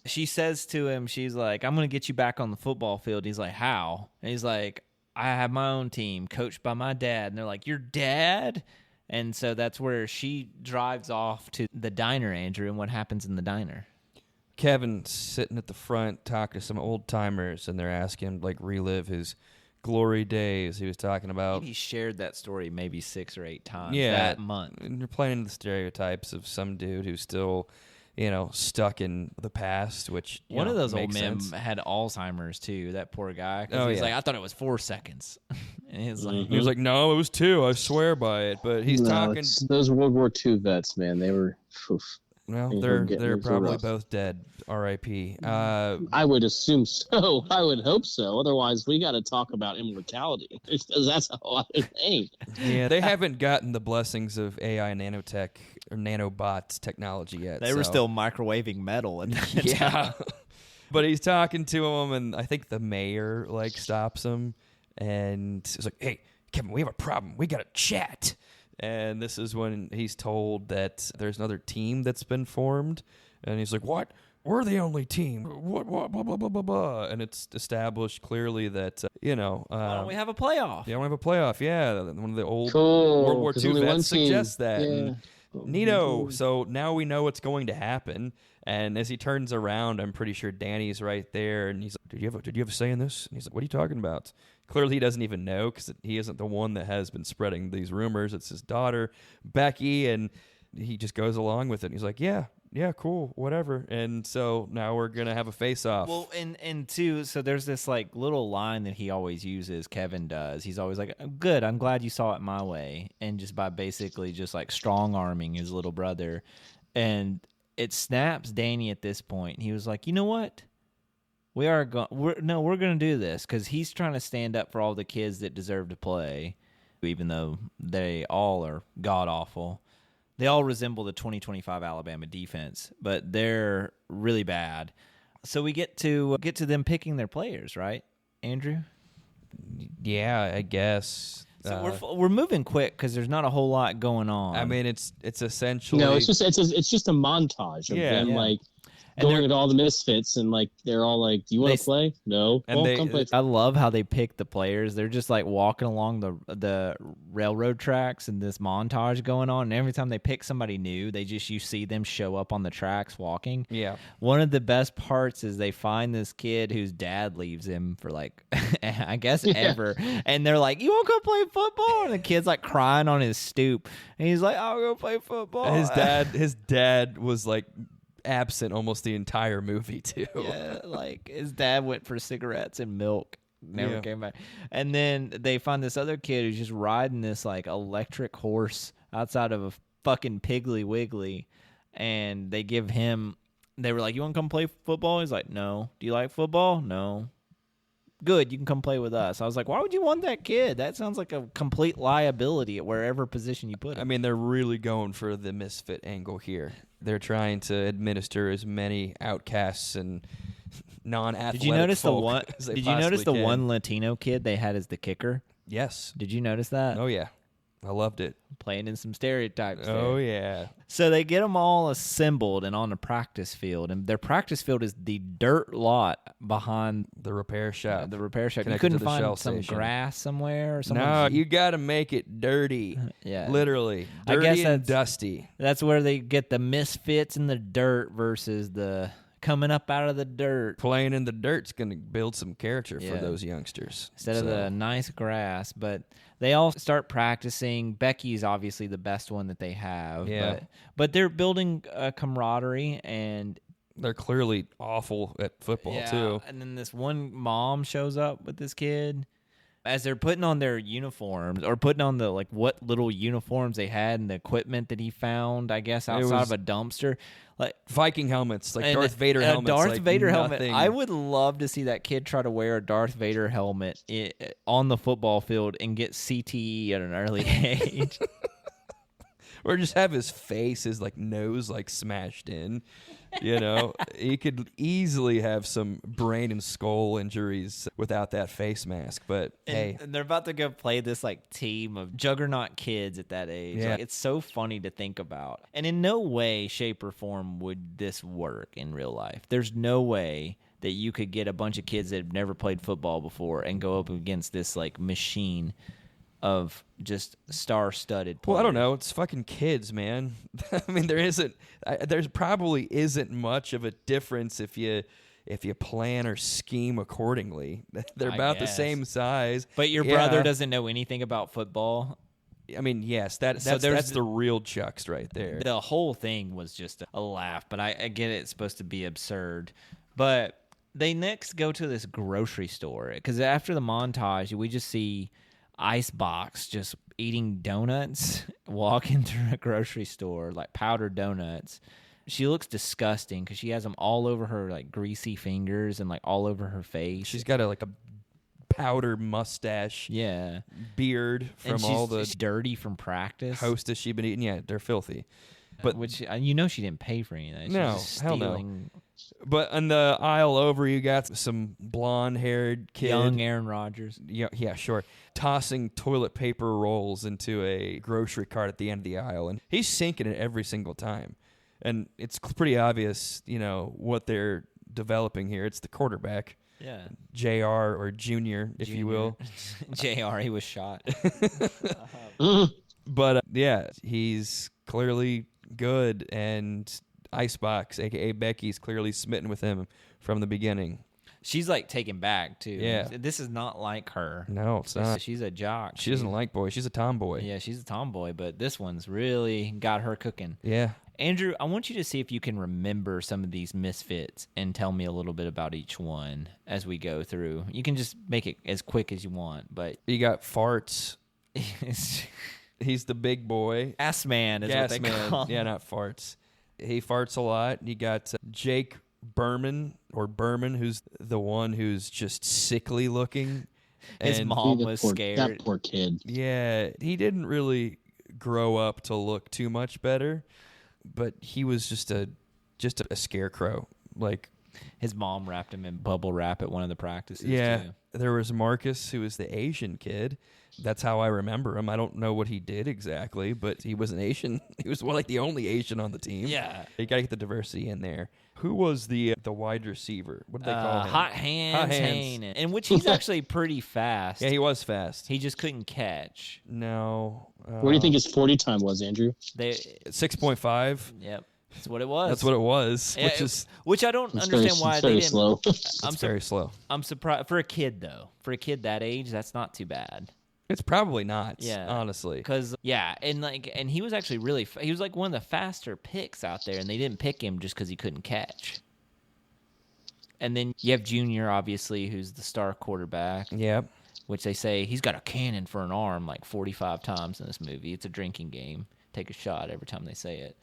[SPEAKER 3] She says to him, she's like, I'm going to get you back on the football field. He's like, how? And he's like, I have my own team coached by my dad. And they're like, your dad? And so that's where she drives off to the diner, Andrew, and what happens in the diner?
[SPEAKER 4] Kevin's sitting at the front talking to some old timers, and they're asking him, like, relive his glory days. He was talking about.
[SPEAKER 3] He shared that story maybe 6 or 8 times
[SPEAKER 4] that
[SPEAKER 3] month.
[SPEAKER 4] And you're playing the stereotypes of some dude who's still, stuck in the past, which
[SPEAKER 3] one of those old men
[SPEAKER 4] sense.
[SPEAKER 3] had Alzheimer's too. That poor guy.
[SPEAKER 4] Oh,
[SPEAKER 3] he's
[SPEAKER 4] yeah.
[SPEAKER 3] like, I thought it was 4 seconds. And he's like,
[SPEAKER 4] He was like, no, it was 2. I swear by it. But he's talking.
[SPEAKER 5] Those World War II vets, man. They were. Oof.
[SPEAKER 4] Well, they're probably both dead. R.I.P.
[SPEAKER 5] I would assume so. I would hope so. Otherwise, we got to talk about immortality, because that's a lot of things.
[SPEAKER 4] Yeah, they haven't gotten the blessings of AI nanotech or nanobots technology yet.
[SPEAKER 3] they were still microwaving metal. And
[SPEAKER 4] yeah. But he's talking to him, and I think the mayor stops him, and he's like, "Hey, Kevin, we have a problem. We got to chat." And this is when he's told that there's another team that's been formed, and he's like, "What? We're the only team. What? Blah blah blah blah blah." And it's established clearly that
[SPEAKER 3] why don't we have a playoff?
[SPEAKER 4] Yeah, we have a playoff. Yeah, one of the old
[SPEAKER 5] Cool.
[SPEAKER 4] World War
[SPEAKER 5] 'Cause
[SPEAKER 4] II
[SPEAKER 5] only one
[SPEAKER 4] vets
[SPEAKER 5] team.
[SPEAKER 4] suggests that.
[SPEAKER 5] Yeah.
[SPEAKER 4] And neato. So now we know what's going to happen. And as he turns around, I'm pretty sure Danny's right there, and he's like, "Did you have a say in this?" And he's like, "What are you talking about?" Clearly, he doesn't even know, because he isn't the one that has been spreading these rumors. It's his daughter, Becky, and he just goes along with it. And he's like, "Yeah, cool, whatever." And so now we're gonna have a face-off.
[SPEAKER 3] Well, and two, so there's this little line that he always uses. Kevin does. He's always like, "Good, I'm glad you saw it my way," and just by basically just strong arming his little brother, and it snaps Danny at this point. He was like, "You know what? We're going to do this," because he's trying to stand up for all the kids that deserve to play, even though they all are god awful. They all resemble the 2025 Alabama defense, but they're really bad. So we get to them picking their players, right, Andrew?
[SPEAKER 4] Yeah, I guess.
[SPEAKER 3] So we're moving quick because there's not a whole lot going on.
[SPEAKER 4] I mean, it's essentially
[SPEAKER 5] it's just a montage of them going at all the Misfits, and they're all like, "Do you want to play?" No.
[SPEAKER 4] And
[SPEAKER 5] come play.
[SPEAKER 3] I love how they pick the players. They're just walking along the railroad tracks, and this montage going on. And every time they pick somebody new, you see them show up on the tracks walking.
[SPEAKER 4] Yeah.
[SPEAKER 3] One of the best parts is they find this kid whose dad leaves him for I guess ever, and they're like, "You want to go play football?" And the kid's crying on his stoop, and he's like, "I'll go play football."
[SPEAKER 4] His dad was absent almost the entire movie too.
[SPEAKER 3] Yeah, his dad went for cigarettes and milk, never came back. And then they find this other kid who's just riding this electric horse outside of a fucking Piggly Wiggly, and they were like, "You want to come play football?" He's like, "No." "Do you like football?" "No." "Good, you can come play with us." I was like, why would you want that kid? That sounds like a complete liability at wherever position you put him.
[SPEAKER 4] I mean, they're really going for the misfit angle here. They're trying to administer as many outcasts and non-athletic
[SPEAKER 3] Did you notice
[SPEAKER 4] folk
[SPEAKER 3] the one?
[SPEAKER 4] as they
[SPEAKER 3] Did you notice the
[SPEAKER 4] possibly can.
[SPEAKER 3] one Latino kid they had as the kicker?
[SPEAKER 4] Yes.
[SPEAKER 3] Did you notice that?
[SPEAKER 4] Oh, yeah. I loved it.
[SPEAKER 3] Playing in some stereotypes.
[SPEAKER 4] Oh,
[SPEAKER 3] there.
[SPEAKER 4] yeah.
[SPEAKER 3] So they get them all assembled and on the practice field, and their practice field is the dirt lot behind
[SPEAKER 4] The repair shop.
[SPEAKER 3] the repair shop. You
[SPEAKER 4] Connected
[SPEAKER 3] couldn't
[SPEAKER 4] to the shell
[SPEAKER 3] find some
[SPEAKER 4] station.
[SPEAKER 3] grass somewhere or something.
[SPEAKER 4] No, you got to make it dirty.
[SPEAKER 3] Yeah.
[SPEAKER 4] Literally.
[SPEAKER 3] I
[SPEAKER 4] Dirty
[SPEAKER 3] guess
[SPEAKER 4] and
[SPEAKER 3] that's-
[SPEAKER 4] dusty.
[SPEAKER 3] That's where they get the misfits in the dirt versus the coming up out of the dirt
[SPEAKER 4] Playing in the dirt's going to build some character
[SPEAKER 3] Yeah.
[SPEAKER 4] for those youngsters.
[SPEAKER 3] instead of
[SPEAKER 4] So,
[SPEAKER 3] the nice grass. But they all start practicing. Becky's obviously the best one that they have.
[SPEAKER 4] Yeah.
[SPEAKER 3] But they're building a camaraderie and
[SPEAKER 4] they're clearly awful at football, too.
[SPEAKER 3] And then this one mom shows up with this kid as they're putting on their uniforms or putting on the like what little uniforms they had and the equipment that he found, I guess, outside
[SPEAKER 4] was-
[SPEAKER 3] of a dumpster. Like
[SPEAKER 4] Viking helmets, like
[SPEAKER 3] and
[SPEAKER 4] Darth Vader
[SPEAKER 3] a
[SPEAKER 4] helmets.
[SPEAKER 3] Darth
[SPEAKER 4] like
[SPEAKER 3] Vader helmet.
[SPEAKER 4] nothing.
[SPEAKER 3] I would love to see that kid try to wear a Darth Vader helmet on the football field and get CTE at an early age.
[SPEAKER 4] Or just have his face, his like nose like smashed in. You know, he could easily have some brain and skull injuries without that face mask. But hey,
[SPEAKER 3] And they're about to go play this like team of juggernaut kids at that age.
[SPEAKER 4] Yeah.
[SPEAKER 3] Like, it's so funny to think about. And in no way, shape, or form would this work in real life. There's no way that you could get a bunch of kids that have never played football before and go up against this like machine of just star-studded players.
[SPEAKER 4] well, I don't know. It's fucking kids, man. I mean, there's probably isn't much of a difference if you plan or scheme accordingly. They're
[SPEAKER 3] I
[SPEAKER 4] about the
[SPEAKER 3] guess.
[SPEAKER 4] same size.
[SPEAKER 3] But your
[SPEAKER 4] Yeah.
[SPEAKER 3] brother doesn't know anything about football.
[SPEAKER 4] I mean, yes,
[SPEAKER 3] So
[SPEAKER 4] that's
[SPEAKER 3] there's
[SPEAKER 4] the real Chucks right there.
[SPEAKER 3] The whole thing was just a laugh, but I get it. It's supposed to be absurd. But they next go to this grocery store because after the montage, we just see Icebox just eating donuts, walking through a grocery store, like powdered donuts. She looks disgusting because she has them all over her like greasy fingers and like all over her face.
[SPEAKER 4] She's got a powder mustache,
[SPEAKER 3] yeah,
[SPEAKER 4] beard from
[SPEAKER 3] and
[SPEAKER 4] all
[SPEAKER 3] she's
[SPEAKER 4] the
[SPEAKER 3] dirty from practice.
[SPEAKER 4] hostess she's been eating. Yeah, they're filthy. But
[SPEAKER 3] Which you know she didn't pay for anything. She's
[SPEAKER 4] No,
[SPEAKER 3] just
[SPEAKER 4] hell no.
[SPEAKER 3] stealing
[SPEAKER 4] But on the aisle over, you got some blonde-haired kid.
[SPEAKER 3] young Aaron Rodgers.
[SPEAKER 4] Yeah, sure. Tossing toilet paper rolls into a grocery cart at the end of the aisle. And he's sinking it every single time. And it's pretty obvious, what they're developing here. It's the quarterback,
[SPEAKER 3] Yeah,
[SPEAKER 4] JR or Junior, if you will.
[SPEAKER 3] Jr. He was shot.
[SPEAKER 4] But yeah, he's clearly good. And Icebox, a.k.a. Becky's clearly smitten with him from the beginning.
[SPEAKER 3] She's like taken back too.
[SPEAKER 4] Yeah.
[SPEAKER 3] This is not like her.
[SPEAKER 4] No, it's not.
[SPEAKER 3] She's a jock.
[SPEAKER 4] She doesn't like boys. She's a tomboy.
[SPEAKER 3] Yeah, she's a tomboy, but this one's really got her cooking.
[SPEAKER 4] Yeah.
[SPEAKER 3] Andrew, I want you to see if you can remember some of these misfits and tell me a little bit about each one as we go through. You can just make it as quick as you want, but
[SPEAKER 4] You got Farts.
[SPEAKER 3] it's
[SPEAKER 4] He's the big boy.
[SPEAKER 3] Ass Man is
[SPEAKER 4] Gas
[SPEAKER 3] what they
[SPEAKER 4] man.
[SPEAKER 3] call him.
[SPEAKER 4] Yeah, not Farts. He farts a lot. You got Jake Berman, who's the one who's just sickly looking.
[SPEAKER 3] His
[SPEAKER 4] And
[SPEAKER 3] mom
[SPEAKER 5] That
[SPEAKER 3] was
[SPEAKER 5] poor-
[SPEAKER 3] scared.
[SPEAKER 5] That poor kid.
[SPEAKER 4] Yeah, he didn't really grow up to look too much better, but he was just a scarecrow. Like,
[SPEAKER 3] His mom wrapped him in bubble wrap at one of the practices.
[SPEAKER 4] yeah,
[SPEAKER 3] too.
[SPEAKER 4] there was Marcus, who was the Asian kid. That's how I remember him. I don't know what he did exactly, but he was an Asian. He was like the only Asian on the team.
[SPEAKER 3] Yeah.
[SPEAKER 4] You got to get the diversity in there. Who was the wide receiver? What did they call him?
[SPEAKER 3] Hot Hands,
[SPEAKER 4] Hot Hands.
[SPEAKER 3] Hanen. In which he's actually pretty fast.
[SPEAKER 4] Yeah, he was fast.
[SPEAKER 3] He just couldn't catch.
[SPEAKER 4] No.
[SPEAKER 5] What do you think his 40 time was, Andrew?
[SPEAKER 3] They
[SPEAKER 4] 6.5.
[SPEAKER 3] Yep. That's what it was.
[SPEAKER 4] That's what it was,
[SPEAKER 3] Yeah,
[SPEAKER 4] which is
[SPEAKER 3] which I don't
[SPEAKER 5] It's
[SPEAKER 3] understand why
[SPEAKER 5] it's
[SPEAKER 3] they
[SPEAKER 5] very
[SPEAKER 3] didn't.
[SPEAKER 5] slow.
[SPEAKER 3] I'm,
[SPEAKER 4] very slow.
[SPEAKER 3] I'm surprised for a kid though. For a kid that age, that's not too bad.
[SPEAKER 4] It's probably not.
[SPEAKER 3] Yeah.
[SPEAKER 4] honestly.
[SPEAKER 3] Cause and he was actually really. He was like one of the faster picks out there, and they didn't pick him just because he couldn't catch. And then you have Junior, obviously, who's the star quarterback.
[SPEAKER 4] Yeah.
[SPEAKER 3] Which they say he's got a cannon for an arm like 45 times in this movie. It's a drinking game. Take a shot every time they say it.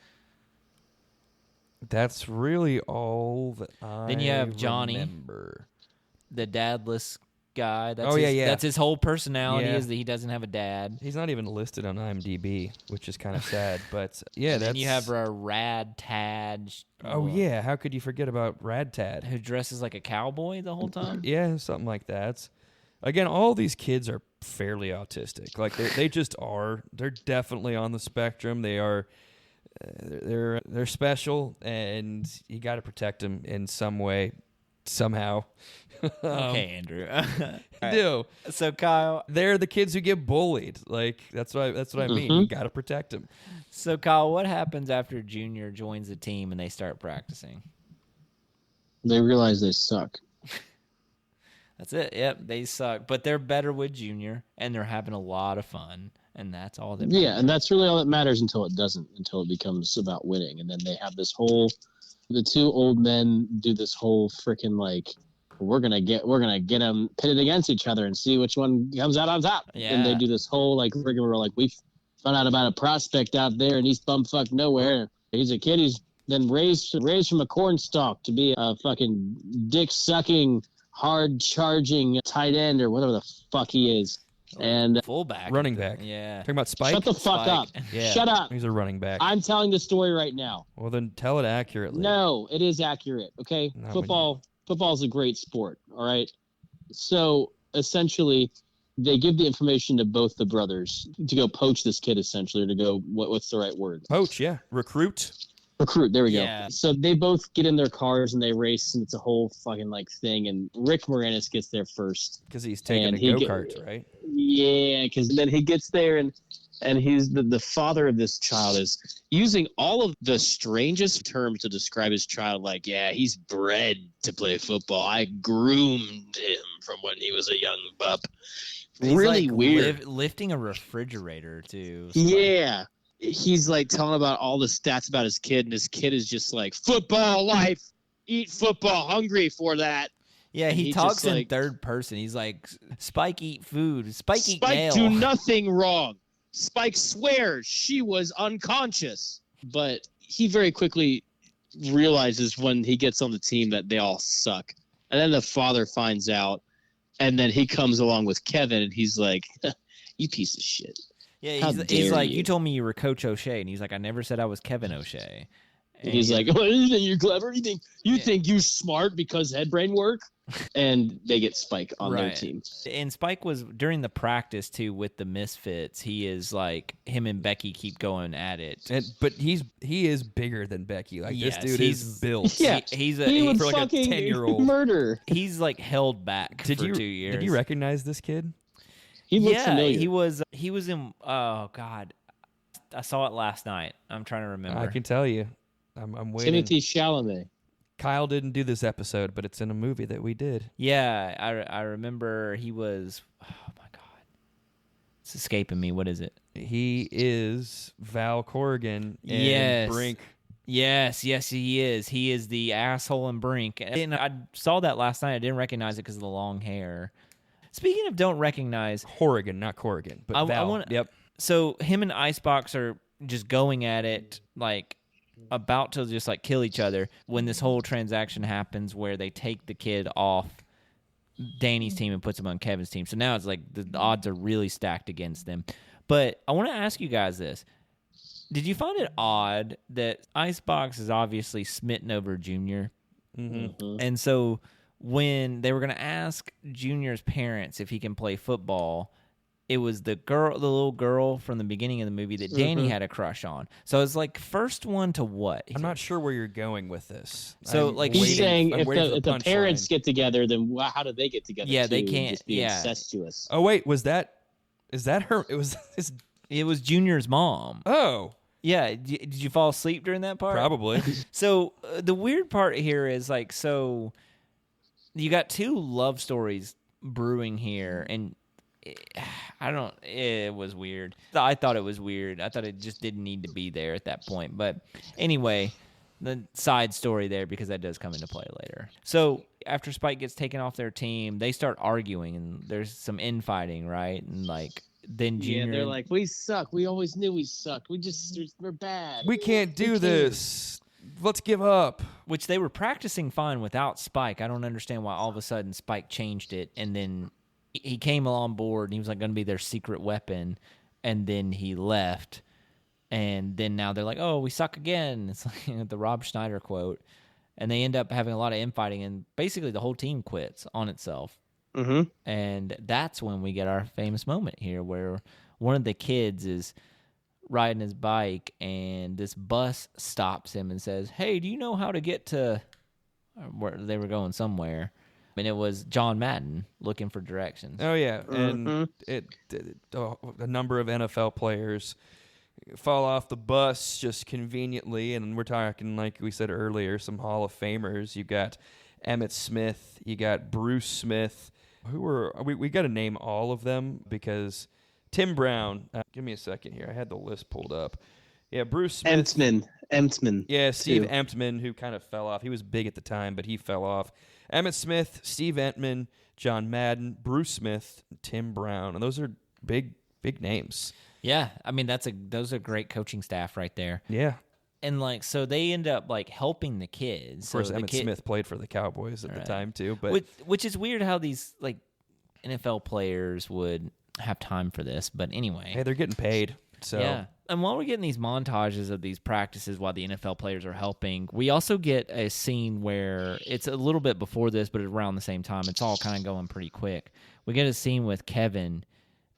[SPEAKER 4] That's really all that I
[SPEAKER 3] Then you have Johnny.
[SPEAKER 4] remember.
[SPEAKER 3] The dadless guy. That's
[SPEAKER 4] Oh,
[SPEAKER 3] his,
[SPEAKER 4] yeah.
[SPEAKER 3] That's his whole personality
[SPEAKER 4] Yeah.
[SPEAKER 3] is that he doesn't have a dad.
[SPEAKER 4] He's not even listed on IMDb, which is kind of sad. But yeah,
[SPEAKER 3] And
[SPEAKER 4] that's.
[SPEAKER 3] then you have a Rad Tad.
[SPEAKER 4] Oh yeah, how could you forget about Rad Tad?
[SPEAKER 3] Who dresses like a cowboy the whole time.
[SPEAKER 4] Yeah, something like that. Again, all these kids are fairly autistic. Like they just are. They're definitely on the spectrum. They are. They're special, and you got to protect them in some way, somehow.
[SPEAKER 3] Okay, Andrew.
[SPEAKER 4] You do.
[SPEAKER 3] So Kyle,
[SPEAKER 4] They're the kids who get bullied. Like that's what I mean. You got to protect them.
[SPEAKER 3] So Kyle, what happens after Junior joins the team and they start practicing?
[SPEAKER 5] They realize they suck.
[SPEAKER 3] That's it. Yep, they suck, but they're better with Junior, and they're having a lot of fun, and that's all that matters.
[SPEAKER 5] Yeah, and that's really all that matters until it doesn't, until it becomes about winning. And then they have this whole, the two old men do this whole freaking like, we're gonna get them pitted against each other and see which one comes out on top.
[SPEAKER 3] Yeah.
[SPEAKER 5] And they do this whole like rigmarole, like we found out about a prospect out there in East Bumfuck nowhere. He's a kid. He's been raised from a corn stalk to be a fucking dick sucking, hard charging tight end or whatever the fuck he is. And
[SPEAKER 3] Fullback,
[SPEAKER 4] running back.
[SPEAKER 3] Yeah.
[SPEAKER 4] Talking about Spike.
[SPEAKER 5] shut the fuck up.
[SPEAKER 3] Yeah.
[SPEAKER 5] Shut up.
[SPEAKER 4] He's a running back.
[SPEAKER 5] I'm telling the story right now.
[SPEAKER 4] Well, then tell it accurately.
[SPEAKER 5] No, it is accurate. Okay,
[SPEAKER 4] Not
[SPEAKER 5] football is a great sport. All right, so essentially, they give the information to both the brothers to go poach this kid. Essentially, or to go what's the right word?
[SPEAKER 4] Poach, yeah. Recruit.
[SPEAKER 5] Recruit. There we
[SPEAKER 3] Yeah.
[SPEAKER 5] go. So they both get in their cars and they race, and it's a whole fucking like thing. And Rick Moranis gets there first.
[SPEAKER 4] Because he's taking
[SPEAKER 5] And
[SPEAKER 4] a
[SPEAKER 5] he
[SPEAKER 4] go-kart, right?
[SPEAKER 5] Yeah, because then he gets there and he's the father of this child is using all of the strangest terms to describe his child. Like, yeah, he's bred to play football. I groomed him from when he was a young pup.
[SPEAKER 3] He's
[SPEAKER 5] Really
[SPEAKER 3] like
[SPEAKER 5] weird.
[SPEAKER 3] lifting a refrigerator too.
[SPEAKER 5] Yeah. He's like telling about all the stats about his kid, and his kid is just like, football life, eat football, hungry for that.
[SPEAKER 3] Yeah,
[SPEAKER 5] And
[SPEAKER 3] he
[SPEAKER 5] he
[SPEAKER 3] talks
[SPEAKER 5] just,
[SPEAKER 3] in
[SPEAKER 5] like-
[SPEAKER 3] third person. He's like, Spike eat food. Spike eat
[SPEAKER 5] Spike
[SPEAKER 3] nail.
[SPEAKER 5] do nothing wrong. Spike swears she was unconscious. But he very quickly realizes when he gets on the team that they all suck. And then the father finds out, and then he comes along with Kevin, and he's like, you piece of shit.
[SPEAKER 3] Yeah,
[SPEAKER 5] How
[SPEAKER 3] he's
[SPEAKER 5] dare
[SPEAKER 3] like,
[SPEAKER 5] you.
[SPEAKER 3] you told me you were Coach O'Shea, and he's like, I never said I was Kevin O'Shea. And
[SPEAKER 5] He's like, oh, you think you're clever? You
[SPEAKER 3] Yeah.
[SPEAKER 5] think you're smart because head brain work? And they get Spike on their
[SPEAKER 3] Right.
[SPEAKER 5] team.
[SPEAKER 3] And Spike was during the practice too with the Misfits. He is like him and Becky keep going at it.
[SPEAKER 4] But he is bigger than Becky. Like
[SPEAKER 3] Yes,
[SPEAKER 4] this dude
[SPEAKER 3] he's-
[SPEAKER 4] is built.
[SPEAKER 5] Yeah,
[SPEAKER 3] He's
[SPEAKER 5] he would
[SPEAKER 4] for like a
[SPEAKER 5] fucking
[SPEAKER 4] 10-year-old.
[SPEAKER 5] murder.
[SPEAKER 3] he's like held back
[SPEAKER 4] Did
[SPEAKER 3] for
[SPEAKER 4] you
[SPEAKER 3] 2 years.
[SPEAKER 4] Did you recognize this kid?
[SPEAKER 5] He looked
[SPEAKER 3] Yeah,
[SPEAKER 5] familiar.
[SPEAKER 3] he was in. Oh God, I saw it last night. I'm trying to remember.
[SPEAKER 4] I can tell you. I'm waiting.
[SPEAKER 5] Timothy Chalamet.
[SPEAKER 4] Kyle didn't do this episode, but it's in a movie that we did.
[SPEAKER 3] Yeah, I remember he was. Oh my God, it's escaping me. What is it?
[SPEAKER 4] He is Val Corrigan in
[SPEAKER 3] Yes.
[SPEAKER 4] Brink.
[SPEAKER 3] Yes, he is. He is the asshole in Brink. And I saw that last night. I didn't recognize it because of the long hair. Speaking of don't recognize,
[SPEAKER 4] Horrigan, not Corrigan, but
[SPEAKER 3] I
[SPEAKER 4] Val.
[SPEAKER 3] wanna-
[SPEAKER 4] Yep.
[SPEAKER 3] so him and Icebox are just going at it, like about to just like kill each other when this whole transaction happens where they take the kid off Danny's team and puts him on Kevin's team. So now it's like the odds are really stacked against them. But I want to ask you guys this. Did you find it odd that Icebox is obviously smitten over Junior?
[SPEAKER 5] Mhm.
[SPEAKER 3] And so when they were going to ask Junior's parents if he can play football, it was the little girl from the beginning of the movie that Danny had a crush on. So it's like first one to what?
[SPEAKER 4] I'm not sure where you're going with this.
[SPEAKER 3] So,
[SPEAKER 4] I'm
[SPEAKER 3] like,
[SPEAKER 5] He's
[SPEAKER 3] waiting-
[SPEAKER 5] saying
[SPEAKER 4] I'm
[SPEAKER 5] if
[SPEAKER 4] waiting for
[SPEAKER 5] the parents
[SPEAKER 4] punchline.
[SPEAKER 5] get together, then how do they get together?
[SPEAKER 3] Yeah, they
[SPEAKER 5] too, and
[SPEAKER 3] can't-
[SPEAKER 5] just be
[SPEAKER 3] yeah.
[SPEAKER 5] incestuous.
[SPEAKER 4] Oh wait, is that her? It was his.
[SPEAKER 3] It was Junior's mom.
[SPEAKER 4] Oh,
[SPEAKER 3] Yeah, did you fall asleep during that part?
[SPEAKER 4] probably.
[SPEAKER 3] So the weird part here is like, so you got two love stories brewing here, and it was weird. I thought it was weird. I thought it just didn't need to be there at that point. But anyway, the side story there, because that does come into play later. So after Spike gets taken off their team, they start arguing, and there's some infighting, right? And like then Junior,
[SPEAKER 5] Yeah, they're like, we suck. We always knew we sucked. We're bad.
[SPEAKER 4] We can't do
[SPEAKER 5] Who cares?
[SPEAKER 4] this. Let's give up.
[SPEAKER 3] which they were practicing fine without Spike. I don't understand why all of a sudden Spike changed it, and then he came on board and he was like going to be their secret weapon, and then he left, and then now they're like, oh, we suck again. It's like the Rob Schneider quote, and they end up having a lot of infighting, and basically the whole team quits on itself.
[SPEAKER 5] Mm-hmm.
[SPEAKER 3] And that's when we get our famous moment here where one of the kids is riding his bike and this bus stops him and says, "Hey, do you know how to get to where they were going somewhere?" And it was John Madden looking for directions.
[SPEAKER 4] Oh yeah, and
[SPEAKER 5] Mm-hmm.
[SPEAKER 4] a number of NFL players fall off the bus just conveniently, and we're talking, like we said earlier, some Hall of Famers. You got Emmitt Smith, you got Bruce Smith. We got to name all of them because Tim Brown. Give me a second here. I had the list pulled up. Yeah, Bruce Smith.
[SPEAKER 5] Emtman.
[SPEAKER 4] Yeah, Steve
[SPEAKER 5] too.
[SPEAKER 4] Emtman, who kind of fell off. He was big at the time, but he fell off. Emmitt Smith, Steve Emtman, John Madden, Bruce Smith, Tim Brown, and those are big names.
[SPEAKER 3] Yeah, I mean those are great coaching staff right there.
[SPEAKER 4] Yeah.
[SPEAKER 3] And like so they end up like helping the kids.
[SPEAKER 4] Of course,
[SPEAKER 3] so
[SPEAKER 4] Emmitt Smith played for the Cowboys at the time too, but
[SPEAKER 3] which is weird how these like NFL players would have time for this. But anyway,
[SPEAKER 4] hey, they're getting paid. So
[SPEAKER 3] yeah. And while we're getting these montages of these practices while the NFL players are helping, we also get a scene where it's a little bit before this, but around the same time. It's all kind of going pretty quick. We get a scene with Kevin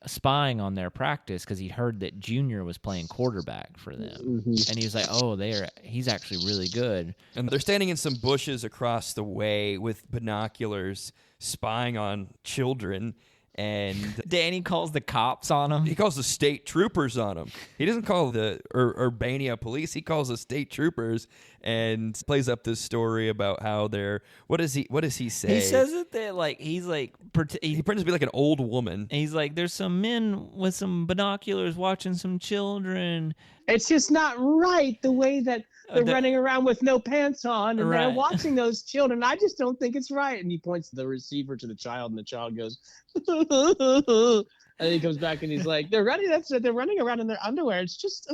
[SPEAKER 3] spying on their practice because he heard that Junior was playing quarterback for them.
[SPEAKER 5] Mm-hmm.
[SPEAKER 3] And he was like, oh, he's actually really good.
[SPEAKER 4] And they're standing in some bushes across the way with binoculars spying on children. And
[SPEAKER 3] Danny calls the cops on him.
[SPEAKER 4] he calls the state troopers on him. He doesn't call the Urbania police. He calls the state troopers and plays up this story about how they're. What does he say?
[SPEAKER 3] He says that they he's like
[SPEAKER 4] He pretends to be like an old woman.
[SPEAKER 3] and he's like, there's some men with some binoculars watching some children.
[SPEAKER 5] It's just not right the way that they're running around with no pants on and they're
[SPEAKER 3] Right.
[SPEAKER 5] watching those children. I just don't think it's right. And he points the receiver to the child, and the child goes, and he comes back and he's like, they're running around in their underwear. It's just,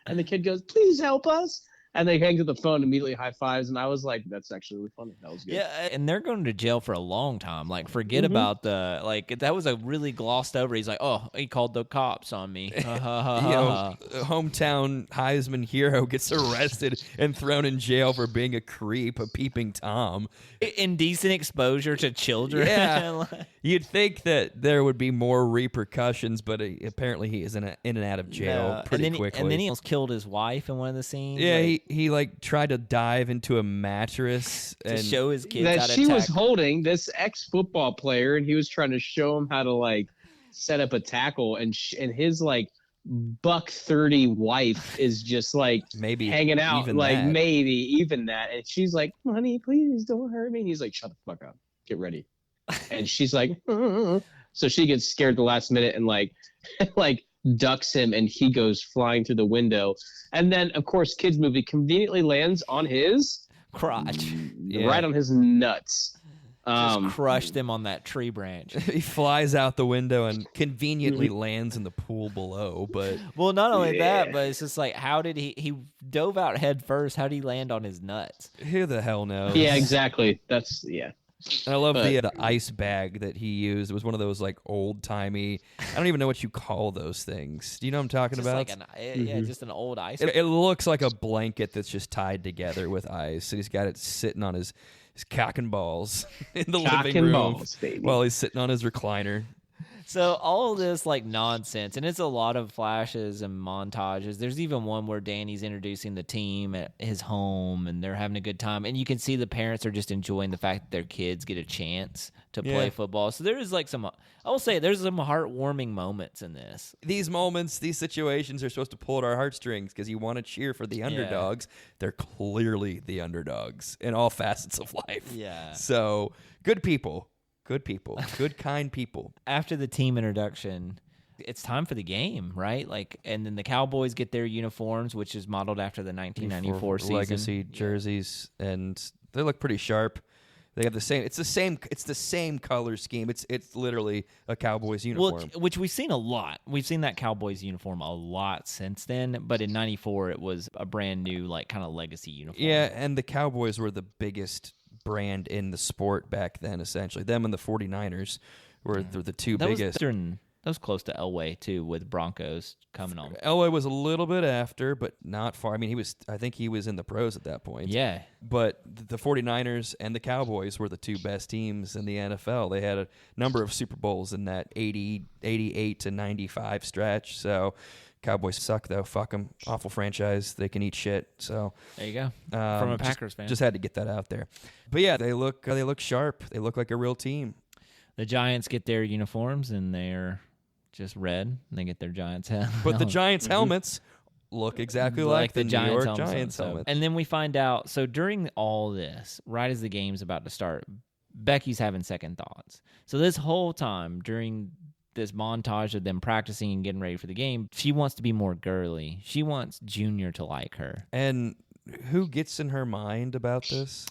[SPEAKER 5] and the kid goes, please help us. And they hang to the phone, immediately high fives, and I was like, "That's actually really funny. That was good."
[SPEAKER 3] Yeah, and they're going to jail for a long time. Like, forget
[SPEAKER 5] Mm-hmm.
[SPEAKER 3] about that was a really glossed over. He's like, oh, he called the cops on me.
[SPEAKER 4] Hometown Heisman hero gets arrested and thrown in jail for being a creep, a peeping Tom.
[SPEAKER 3] Indecent exposure to children.
[SPEAKER 4] Yeah. You'd think that there would be more repercussions, but apparently he is in and out of jail pretty quickly.
[SPEAKER 3] And then he almost killed his wife in one of the scenes.
[SPEAKER 4] Yeah,
[SPEAKER 3] like,
[SPEAKER 4] he like tried to dive into a mattress
[SPEAKER 3] to
[SPEAKER 4] and
[SPEAKER 3] show his kids
[SPEAKER 5] That
[SPEAKER 3] how to
[SPEAKER 5] she was
[SPEAKER 3] tackle.
[SPEAKER 5] holding this ex-football player, and he was trying to show him how to like set up a tackle, and his like $130 wife is just like
[SPEAKER 4] maybe
[SPEAKER 5] hanging out,
[SPEAKER 4] even
[SPEAKER 5] like
[SPEAKER 4] that.
[SPEAKER 5] maybe even that, and she's like, "Honey, please don't hurt me." And he's like, "Shut the fuck up, get ready." And she's like, so she gets scared at the last minute and like ducks him, and he goes flying through the window. And then, of course, kids movie conveniently lands on his
[SPEAKER 3] crotch.
[SPEAKER 4] Yeah.
[SPEAKER 5] right on his nuts.
[SPEAKER 3] Just crushed them on that tree branch.
[SPEAKER 4] He flies out the window and conveniently lands in the pool below. But
[SPEAKER 3] Well, not only
[SPEAKER 5] Yeah.
[SPEAKER 3] that, but it's just like, how did he dove out head first? How did he land on his nuts?
[SPEAKER 4] who the hell knows?
[SPEAKER 5] Yeah, exactly. That's yeah.
[SPEAKER 4] And I love
[SPEAKER 5] But-
[SPEAKER 4] the ice bag that he used. It was one of those like old timey. I don't even know what you call those things. Do you know what I'm talking
[SPEAKER 3] Just
[SPEAKER 4] about?
[SPEAKER 3] like yeah, just an old ice.
[SPEAKER 4] It looks like a blanket that's just tied together with ice. And he's got it sitting on his cock and balls in the
[SPEAKER 5] Cock
[SPEAKER 4] living
[SPEAKER 5] and
[SPEAKER 4] room
[SPEAKER 5] balls, baby.
[SPEAKER 4] while he's sitting on his recliner.
[SPEAKER 3] So all of this like nonsense, and it's a lot of flashes and montages. There's even one where Danny's introducing the team at his home, and they're having a good time, and you can see the parents are just enjoying the fact that their kids get a chance to play
[SPEAKER 4] Yeah.
[SPEAKER 3] football. So there is like I will say there's some heartwarming moments in this.
[SPEAKER 4] These moments, these situations are supposed to pull at our heartstrings because you want to cheer for the underdogs. They're clearly the underdogs in all facets of life.
[SPEAKER 3] Yeah.
[SPEAKER 4] So good people, good kind people.
[SPEAKER 3] After the team introduction, it's time for the game, right? Like, and then the Cowboys get their uniforms, which is modeled after the 1994 season.
[SPEAKER 4] Legacy jerseys, and they look pretty sharp. They have the same. It's the same color scheme. It's literally a Cowboys uniform.
[SPEAKER 3] Which we've seen a lot. We've seen that Cowboys uniform a lot since then. But in '94, it was a brand new, like, kind of legacy uniform.
[SPEAKER 4] Yeah, and the Cowboys were the biggest brand in the sport back then, essentially. Them and the 49ers were the two
[SPEAKER 3] that
[SPEAKER 4] biggest.
[SPEAKER 3] was during That was close to Elway too, with Broncos coming on.
[SPEAKER 4] Elway was a little bit after, but not far. I mean, I think he was in the pros at that point.
[SPEAKER 3] Yeah.
[SPEAKER 4] But the 49ers and the Cowboys were the two best teams in the NFL. They had a number of Super Bowls in that 88 to 95 stretch. So Cowboys suck, though. Fuck them. Awful franchise. They can eat shit. So
[SPEAKER 3] there you go. From a Packers fan.
[SPEAKER 4] Just had to get that out there. But yeah, they look sharp. They look like a real team.
[SPEAKER 3] The Giants get their uniforms, and they're just red. And they get their Giants helmets.
[SPEAKER 4] But the Giants helmets look exactly like the New York Giants helmets.
[SPEAKER 3] And then we find out, so during all this, right as the game's about to start, Becky's having second thoughts. So this whole time, during this montage of them practicing and getting ready for the game, she wants to be more girly. She wants Junior to like her.
[SPEAKER 4] And who gets in her mind about this?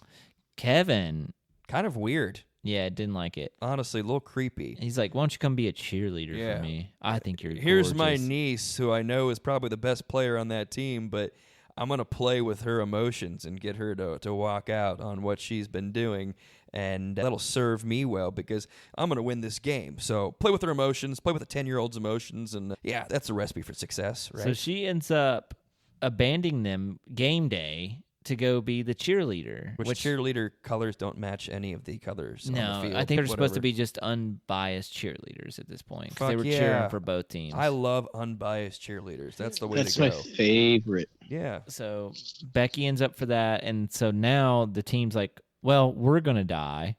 [SPEAKER 3] Kevin.
[SPEAKER 4] Kind of weird.
[SPEAKER 3] Yeah, didn't like it.
[SPEAKER 4] Honestly, a little creepy.
[SPEAKER 3] He's like, why don't you come be a cheerleader for me? I think you're
[SPEAKER 4] Here's
[SPEAKER 3] gorgeous.
[SPEAKER 4] my niece, who I know is probably the best player on that team, but I'm going to play with her emotions and get her to walk out on what she's been doing, and that'll serve me well because I'm going to win this game. So play with her emotions, play with a 10-year-old's emotions, and yeah, that's a recipe for success, right?
[SPEAKER 3] So she ends up abandoning them game day to go be the cheerleader.
[SPEAKER 4] Which cheerleader colors don't match any of the colors on the field.
[SPEAKER 3] I think they're supposed to be just unbiased cheerleaders at this point because they were cheering for both teams.
[SPEAKER 4] I love unbiased cheerleaders. That's the way to go.
[SPEAKER 5] That's my favorite.
[SPEAKER 4] Yeah.
[SPEAKER 3] So Becky ends up for that, and so now the team's like, well, we're going to die.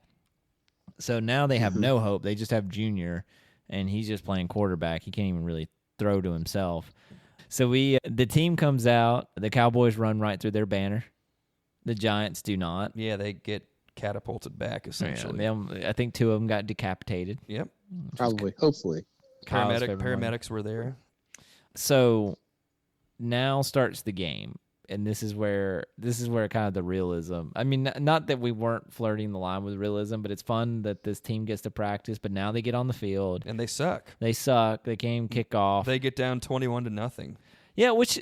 [SPEAKER 3] So now they have no hope. They just have Junior, and he's just playing quarterback. He can't even really throw to himself. So the team comes out. The Cowboys run right through their banner. The Giants do not.
[SPEAKER 4] Yeah, they get catapulted back, essentially.
[SPEAKER 3] Yeah, I think two of them got decapitated.
[SPEAKER 4] Yep.
[SPEAKER 5] Probably. Hopefully.
[SPEAKER 4] Paramedics were there.
[SPEAKER 3] So now starts the game. And this is where kind of the realism. I mean, not that we weren't flirting the line with realism, but it's fun that this team gets to practice. But now they get on the field
[SPEAKER 4] and they suck.
[SPEAKER 3] The game kick off.
[SPEAKER 4] They get down 21-0.
[SPEAKER 3] Yeah, which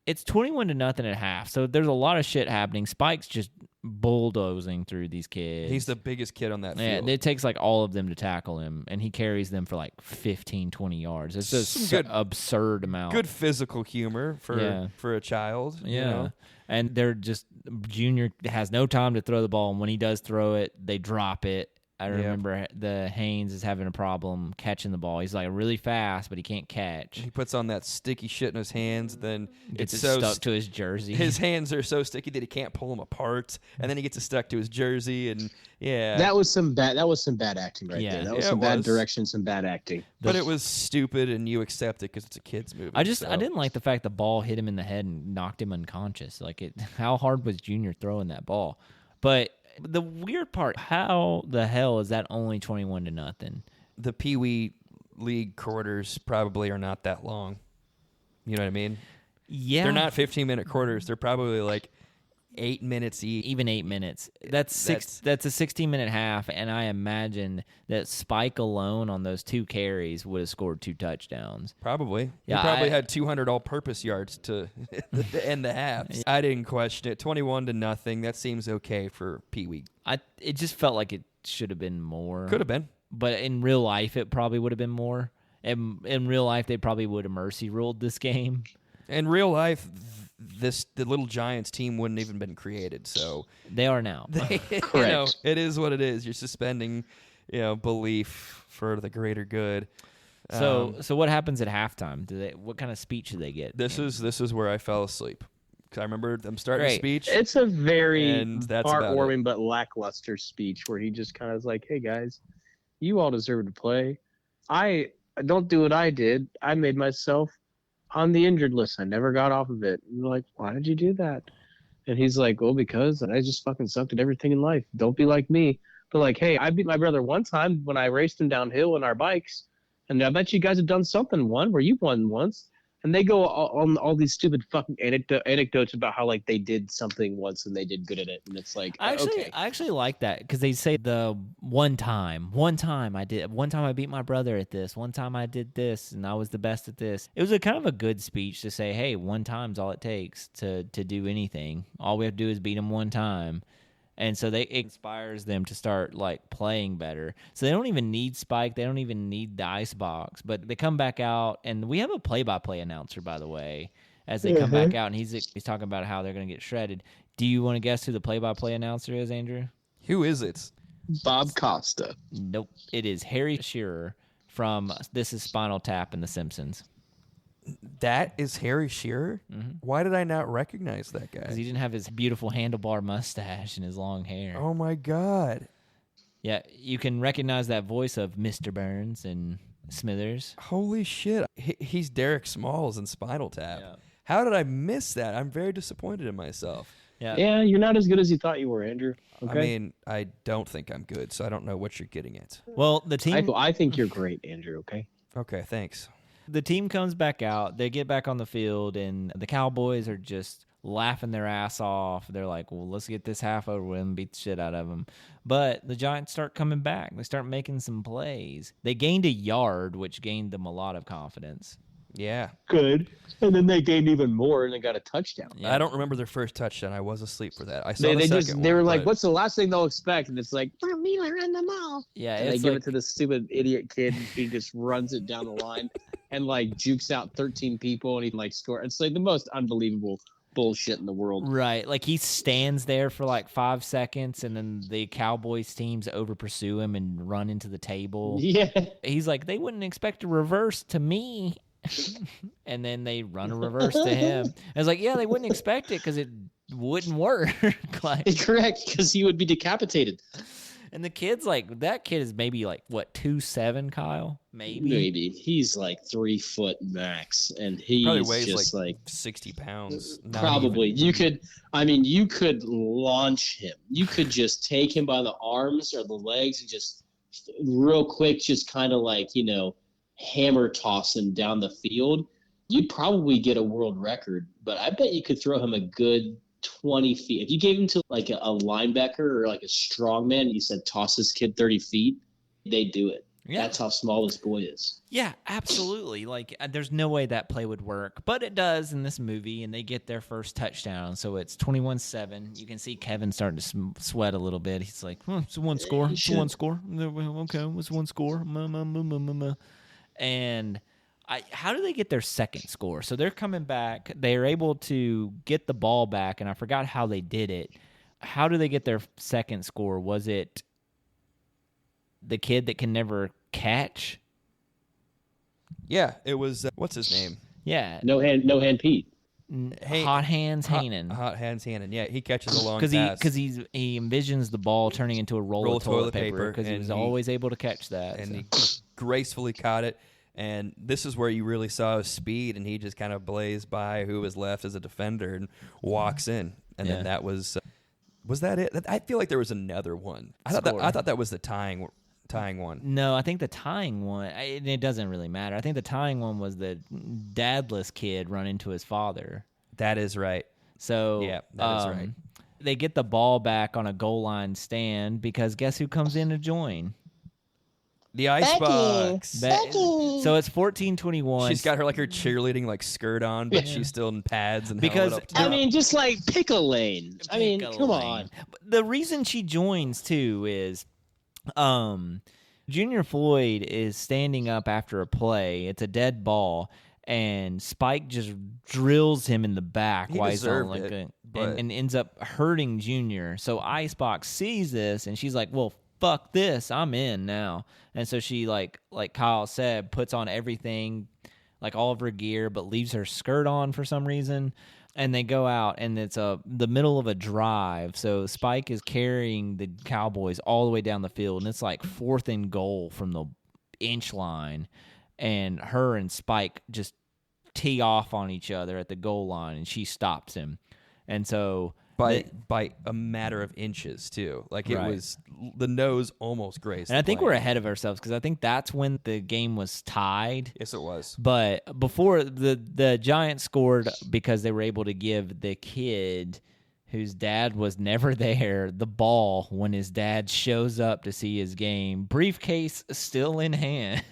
[SPEAKER 3] it's 21-0 at half. So there's a lot of shit happening. Spike's just bulldozing through these kids.
[SPEAKER 4] He's the biggest kid on that field.
[SPEAKER 3] Yeah, it takes like all of them to tackle him, and he carries them for like 15, 20 yards. It's just an absurd amount.
[SPEAKER 4] Good physical humor for a child.
[SPEAKER 3] Yeah.
[SPEAKER 4] You know?
[SPEAKER 3] And they're just, Junior has no time to throw the ball, and when he does throw it, they drop it. I remember the Haynes is having a problem catching the ball. He's like really fast, but he can't catch.
[SPEAKER 4] He puts on that sticky shit in his hands, then
[SPEAKER 3] gets
[SPEAKER 4] it's
[SPEAKER 3] so stuck to his jersey.
[SPEAKER 4] His hands are so sticky that he can't pull them apart, and then he gets it stuck to his jersey, and
[SPEAKER 5] that was some bad acting right there. That was some bad direction, some bad acting.
[SPEAKER 4] But it was stupid, and you accept it because it's a kid's movie.
[SPEAKER 3] I didn't like the fact the ball hit him in the head and knocked him unconscious. How hard was Junior throwing that ball? But the weird part, how the hell is that only 21-0?
[SPEAKER 4] The peewee league quarters probably are not that long. You know what I mean?
[SPEAKER 3] Yeah.
[SPEAKER 4] They're not 15-minute quarters. They're probably like 8 minutes each.
[SPEAKER 3] Even 8 minutes. That's a 16-minute half, and I imagine that Spike alone on those 2 carries would have scored 2 touchdowns.
[SPEAKER 4] Probably.
[SPEAKER 3] Yeah,
[SPEAKER 4] he probably had 200 all-purpose yards to end the half. I didn't question it. 21-0. That seems okay for peewee.
[SPEAKER 3] It just felt like it should have been more.
[SPEAKER 4] Could have been.
[SPEAKER 3] But in real life, it probably would have been more. In real life, they probably would have mercy ruled this game.
[SPEAKER 4] In real life, the Little Giants team wouldn't even been created, so
[SPEAKER 3] they are now.
[SPEAKER 5] Correct.
[SPEAKER 4] It is what it is. You're suspending, belief for the greater good.
[SPEAKER 3] So what happens at halftime? What kind of speech do they get?
[SPEAKER 4] This is where I fell asleep. 'Cause I remember them starting the speech.
[SPEAKER 5] It's a very
[SPEAKER 4] that's
[SPEAKER 5] heartwarming but lackluster speech where he just kind of is like, "Hey guys, you all deserve to play. I don't do what I did. I made myself on the injured list. I never got off of it." And they're like, "Why did you do that?" And he's like, "Well, because I just fucking sucked at everything in life. Don't be like me." But like, hey, I beat my brother one time when I raced him downhill on our bikes. And I bet you guys have done something where you won once. And they go on all these stupid fucking anecdotes about how like they did something once and they did good at it. And it's like,
[SPEAKER 3] I actually like that because they say the one time I beat my brother at this, one time I did this and I was the best at this. It was a kind of a good speech to say, hey, one time's all it takes to do anything. All we have to do is beat him one time. And so it inspires them to start like playing better. So they don't even need Spike. They don't even need the ice box. But they come back out, and we have a play-by-play announcer, by the way, as they come back out, and he's talking about how they're going to get shredded. Do you want to guess who the play-by-play announcer is, Andrew?
[SPEAKER 4] Who is it?
[SPEAKER 5] Bob Costa.
[SPEAKER 3] Nope. It is Harry Shearer from This Is Spinal Tap and The Simpsons.
[SPEAKER 4] That is Harry Shearer?
[SPEAKER 3] Mhm.
[SPEAKER 4] Why did I not recognize that guy?
[SPEAKER 3] Because he didn't have his beautiful handlebar mustache and his long hair.
[SPEAKER 4] Oh, my God.
[SPEAKER 3] Yeah, you can recognize that voice of Mr. Burns and Smithers.
[SPEAKER 4] Holy shit. He's Derek Smalls in Spinal Tap.
[SPEAKER 3] Yeah.
[SPEAKER 4] How did I miss that? I'm very disappointed in myself.
[SPEAKER 5] Yeah, you're not as good as you thought you were, Andrew. Okay?
[SPEAKER 4] I mean, I don't think I'm good, so I don't know what you're getting at.
[SPEAKER 3] Well, the team
[SPEAKER 5] I think you're great, Andrew, okay?
[SPEAKER 4] Okay, thanks.
[SPEAKER 3] the team comes back out. They get back on the field, and the Cowboys are just laughing their ass off. They're like, well, let's get this half over with and beat the shit out of them. But the Giants start coming back. They start making some plays. They gained a yard, which gained them a lot of confidence.
[SPEAKER 4] Yeah.
[SPEAKER 5] Good. And then they gained even more and they got a touchdown.
[SPEAKER 3] Yeah.
[SPEAKER 4] I don't remember their first touchdown. I was asleep for that. I saw
[SPEAKER 5] They
[SPEAKER 4] the
[SPEAKER 5] just
[SPEAKER 4] second
[SPEAKER 5] they were
[SPEAKER 4] one,
[SPEAKER 5] like,
[SPEAKER 4] but-
[SPEAKER 5] what's the last thing they'll expect? And it's like, for me to run the ball.
[SPEAKER 3] Yeah,
[SPEAKER 5] And they
[SPEAKER 3] it's
[SPEAKER 5] give
[SPEAKER 3] like,
[SPEAKER 5] it to this stupid idiot kid who just runs it down the line and like jukes out 13 people and he like score. It's like the most unbelievable bullshit in the world.
[SPEAKER 3] right. Like he stands there for like 5 seconds, and then the Cowboys teams over pursue him and run into the table.
[SPEAKER 5] Yeah.
[SPEAKER 3] He's like, they wouldn't expect a reverse to me. And then they run a reverse to him. I was like, yeah, they wouldn't expect it because it wouldn't work. Like,
[SPEAKER 5] Correct, because he would be decapitated.
[SPEAKER 3] and the kid's like, that kid is maybe like, what, 2'7", Kyle? Maybe.
[SPEAKER 5] He's like 3 foot max, and he's
[SPEAKER 4] Probably weighs
[SPEAKER 5] just like
[SPEAKER 4] 60 pounds. Not
[SPEAKER 5] probably
[SPEAKER 4] even.
[SPEAKER 5] you could launch him. You could just take him by the arms or the legs and just real quick, just kind of like, hammer toss him down the field. You'd probably get a world record, but I bet you could throw him a good 20 feet. If you gave him to like a linebacker or like a strong man, you said toss this kid 30 feet, they'd do it.
[SPEAKER 3] Yeah.
[SPEAKER 5] That's how small this boy is.
[SPEAKER 3] Yeah, absolutely. Like, there's no way that play would work, but it does in this movie, and they get their first touchdown. So it's 21-7. You can see Kevin starting to sweat a little bit. He's like, it's a one score. It's a one score. Okay, what's one score? And how do they get their second score? So they're coming back. They're able to get the ball back, and I forgot how they did it. How do they get their second score? Was it the kid that can never catch?
[SPEAKER 4] Yeah, it was, what's his name?
[SPEAKER 3] Yeah.
[SPEAKER 5] No hand Pete.
[SPEAKER 3] Hot Hands Hanen.
[SPEAKER 4] Hot Hands Hanen. Yeah, he catches a long
[SPEAKER 3] Because
[SPEAKER 4] pass.
[SPEAKER 3] he envisions the ball turning into a roll of toilet paper because he
[SPEAKER 4] and
[SPEAKER 3] was
[SPEAKER 4] he-
[SPEAKER 3] always able to catch that.
[SPEAKER 4] and
[SPEAKER 3] so.
[SPEAKER 4] he gracefully caught it. And this is where you really saw his speed, and he just kind of blazed by who was left as a defender and walks in. And
[SPEAKER 3] Yeah.
[SPEAKER 4] then that was that it? I feel like there was another one. I
[SPEAKER 3] Score.
[SPEAKER 4] thought that was the tying one.
[SPEAKER 3] No, I think the tying one, it doesn't really matter. I think the tying one was the dadless kid run into his father.
[SPEAKER 4] That is right.
[SPEAKER 3] So
[SPEAKER 4] Yeah, that is right.
[SPEAKER 3] They get the ball back on a goal line stand because guess who comes in to join?
[SPEAKER 4] The Icebox.
[SPEAKER 3] So it's 14-21.
[SPEAKER 4] She's got her cheerleading skirt on, but she's still in pads and
[SPEAKER 3] Because-
[SPEAKER 4] held up
[SPEAKER 5] I
[SPEAKER 4] top.
[SPEAKER 5] mean, just like pick a lane. I mean,
[SPEAKER 3] Pick a
[SPEAKER 5] come
[SPEAKER 3] lane.
[SPEAKER 5] on.
[SPEAKER 3] But the reason she joins too is Junior Floyd is standing up after a play. It's a dead ball, and Spike just drills him in the back
[SPEAKER 4] He
[SPEAKER 3] while he's on
[SPEAKER 4] deserved it,
[SPEAKER 3] and
[SPEAKER 4] but-
[SPEAKER 3] ends up hurting Junior. So Icebox sees this, and she's like, well, fuck this, I'm in now. And so she, like Kyle said, puts on everything, like all of her gear, but leaves her skirt on for some reason. And they go out, and it's the middle of a drive. So Spike is carrying the Cowboys all the way down the field, and it's like 4th and goal from the inch line. And her and Spike just tee off on each other at the goal line, and she stops him. And so
[SPEAKER 4] by a matter of inches too. It
[SPEAKER 3] Right.
[SPEAKER 4] was the nose almost grazed.
[SPEAKER 3] and I
[SPEAKER 4] the
[SPEAKER 3] think
[SPEAKER 4] plane.
[SPEAKER 3] we're ahead of ourselves because I think that's when the game was tied.
[SPEAKER 4] Yes, it was.
[SPEAKER 3] But before the Giants scored because they were able to give the kid whose dad was never there the ball when his dad shows up to see his game, briefcase still in hand.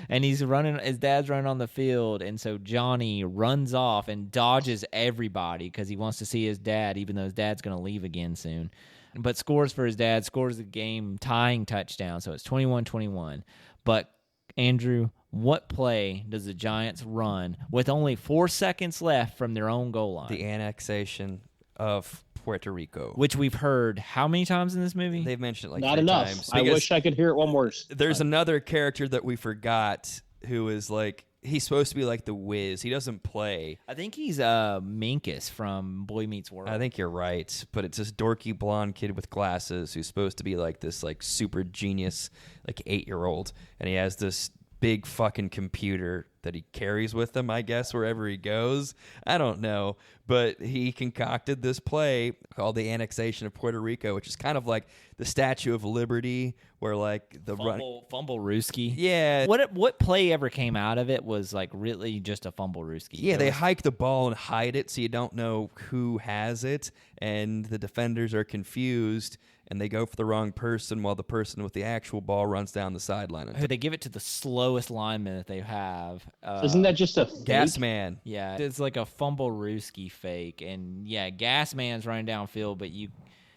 [SPEAKER 3] And he's running, his dad's running on the field, and so Johnny runs off and dodges everybody because he wants to see his dad, even though his dad's going to leave again soon. But scores for his dad, scores the game-tying touchdown, so it's 21-21. But, Andrew, what play does the Giants run with only 4 seconds left from their own goal line?
[SPEAKER 4] The annexation of Puerto Rico.
[SPEAKER 3] Which we've heard how many times in this movie?
[SPEAKER 4] They've mentioned it like
[SPEAKER 5] Not
[SPEAKER 4] 3
[SPEAKER 5] enough.
[SPEAKER 4] times.
[SPEAKER 5] I wish I could hear it one more.
[SPEAKER 4] There's another character that we forgot who is like, he's supposed to be like the Wiz. He doesn't play.
[SPEAKER 3] I think he's Minkus from Boy Meets World.
[SPEAKER 4] I think you're right, but it's this dorky blonde kid with glasses who's supposed to be like this like super genius like 8-year-old, and he has this big fucking computer that he carries with him, I guess, wherever he goes. I don't know, but he concocted this play called the annexation of Puerto Rico, which is kind of like the Statue of Liberty, where like the
[SPEAKER 3] fumble Rooski.
[SPEAKER 4] Yeah.
[SPEAKER 3] What play ever came out of it was like really just a fumble Rooski.
[SPEAKER 4] Yeah, they hike the ball and hide it so you don't know who has it, and the defenders are confused, and they go for the wrong person while the person with the actual ball runs down the sideline.
[SPEAKER 3] They give it to the slowest lineman that they have.
[SPEAKER 5] Isn't that just a fake?
[SPEAKER 4] Gas Man?
[SPEAKER 3] Yeah, it's like a fumble Rooski fake, and yeah, Gas Man's running downfield, but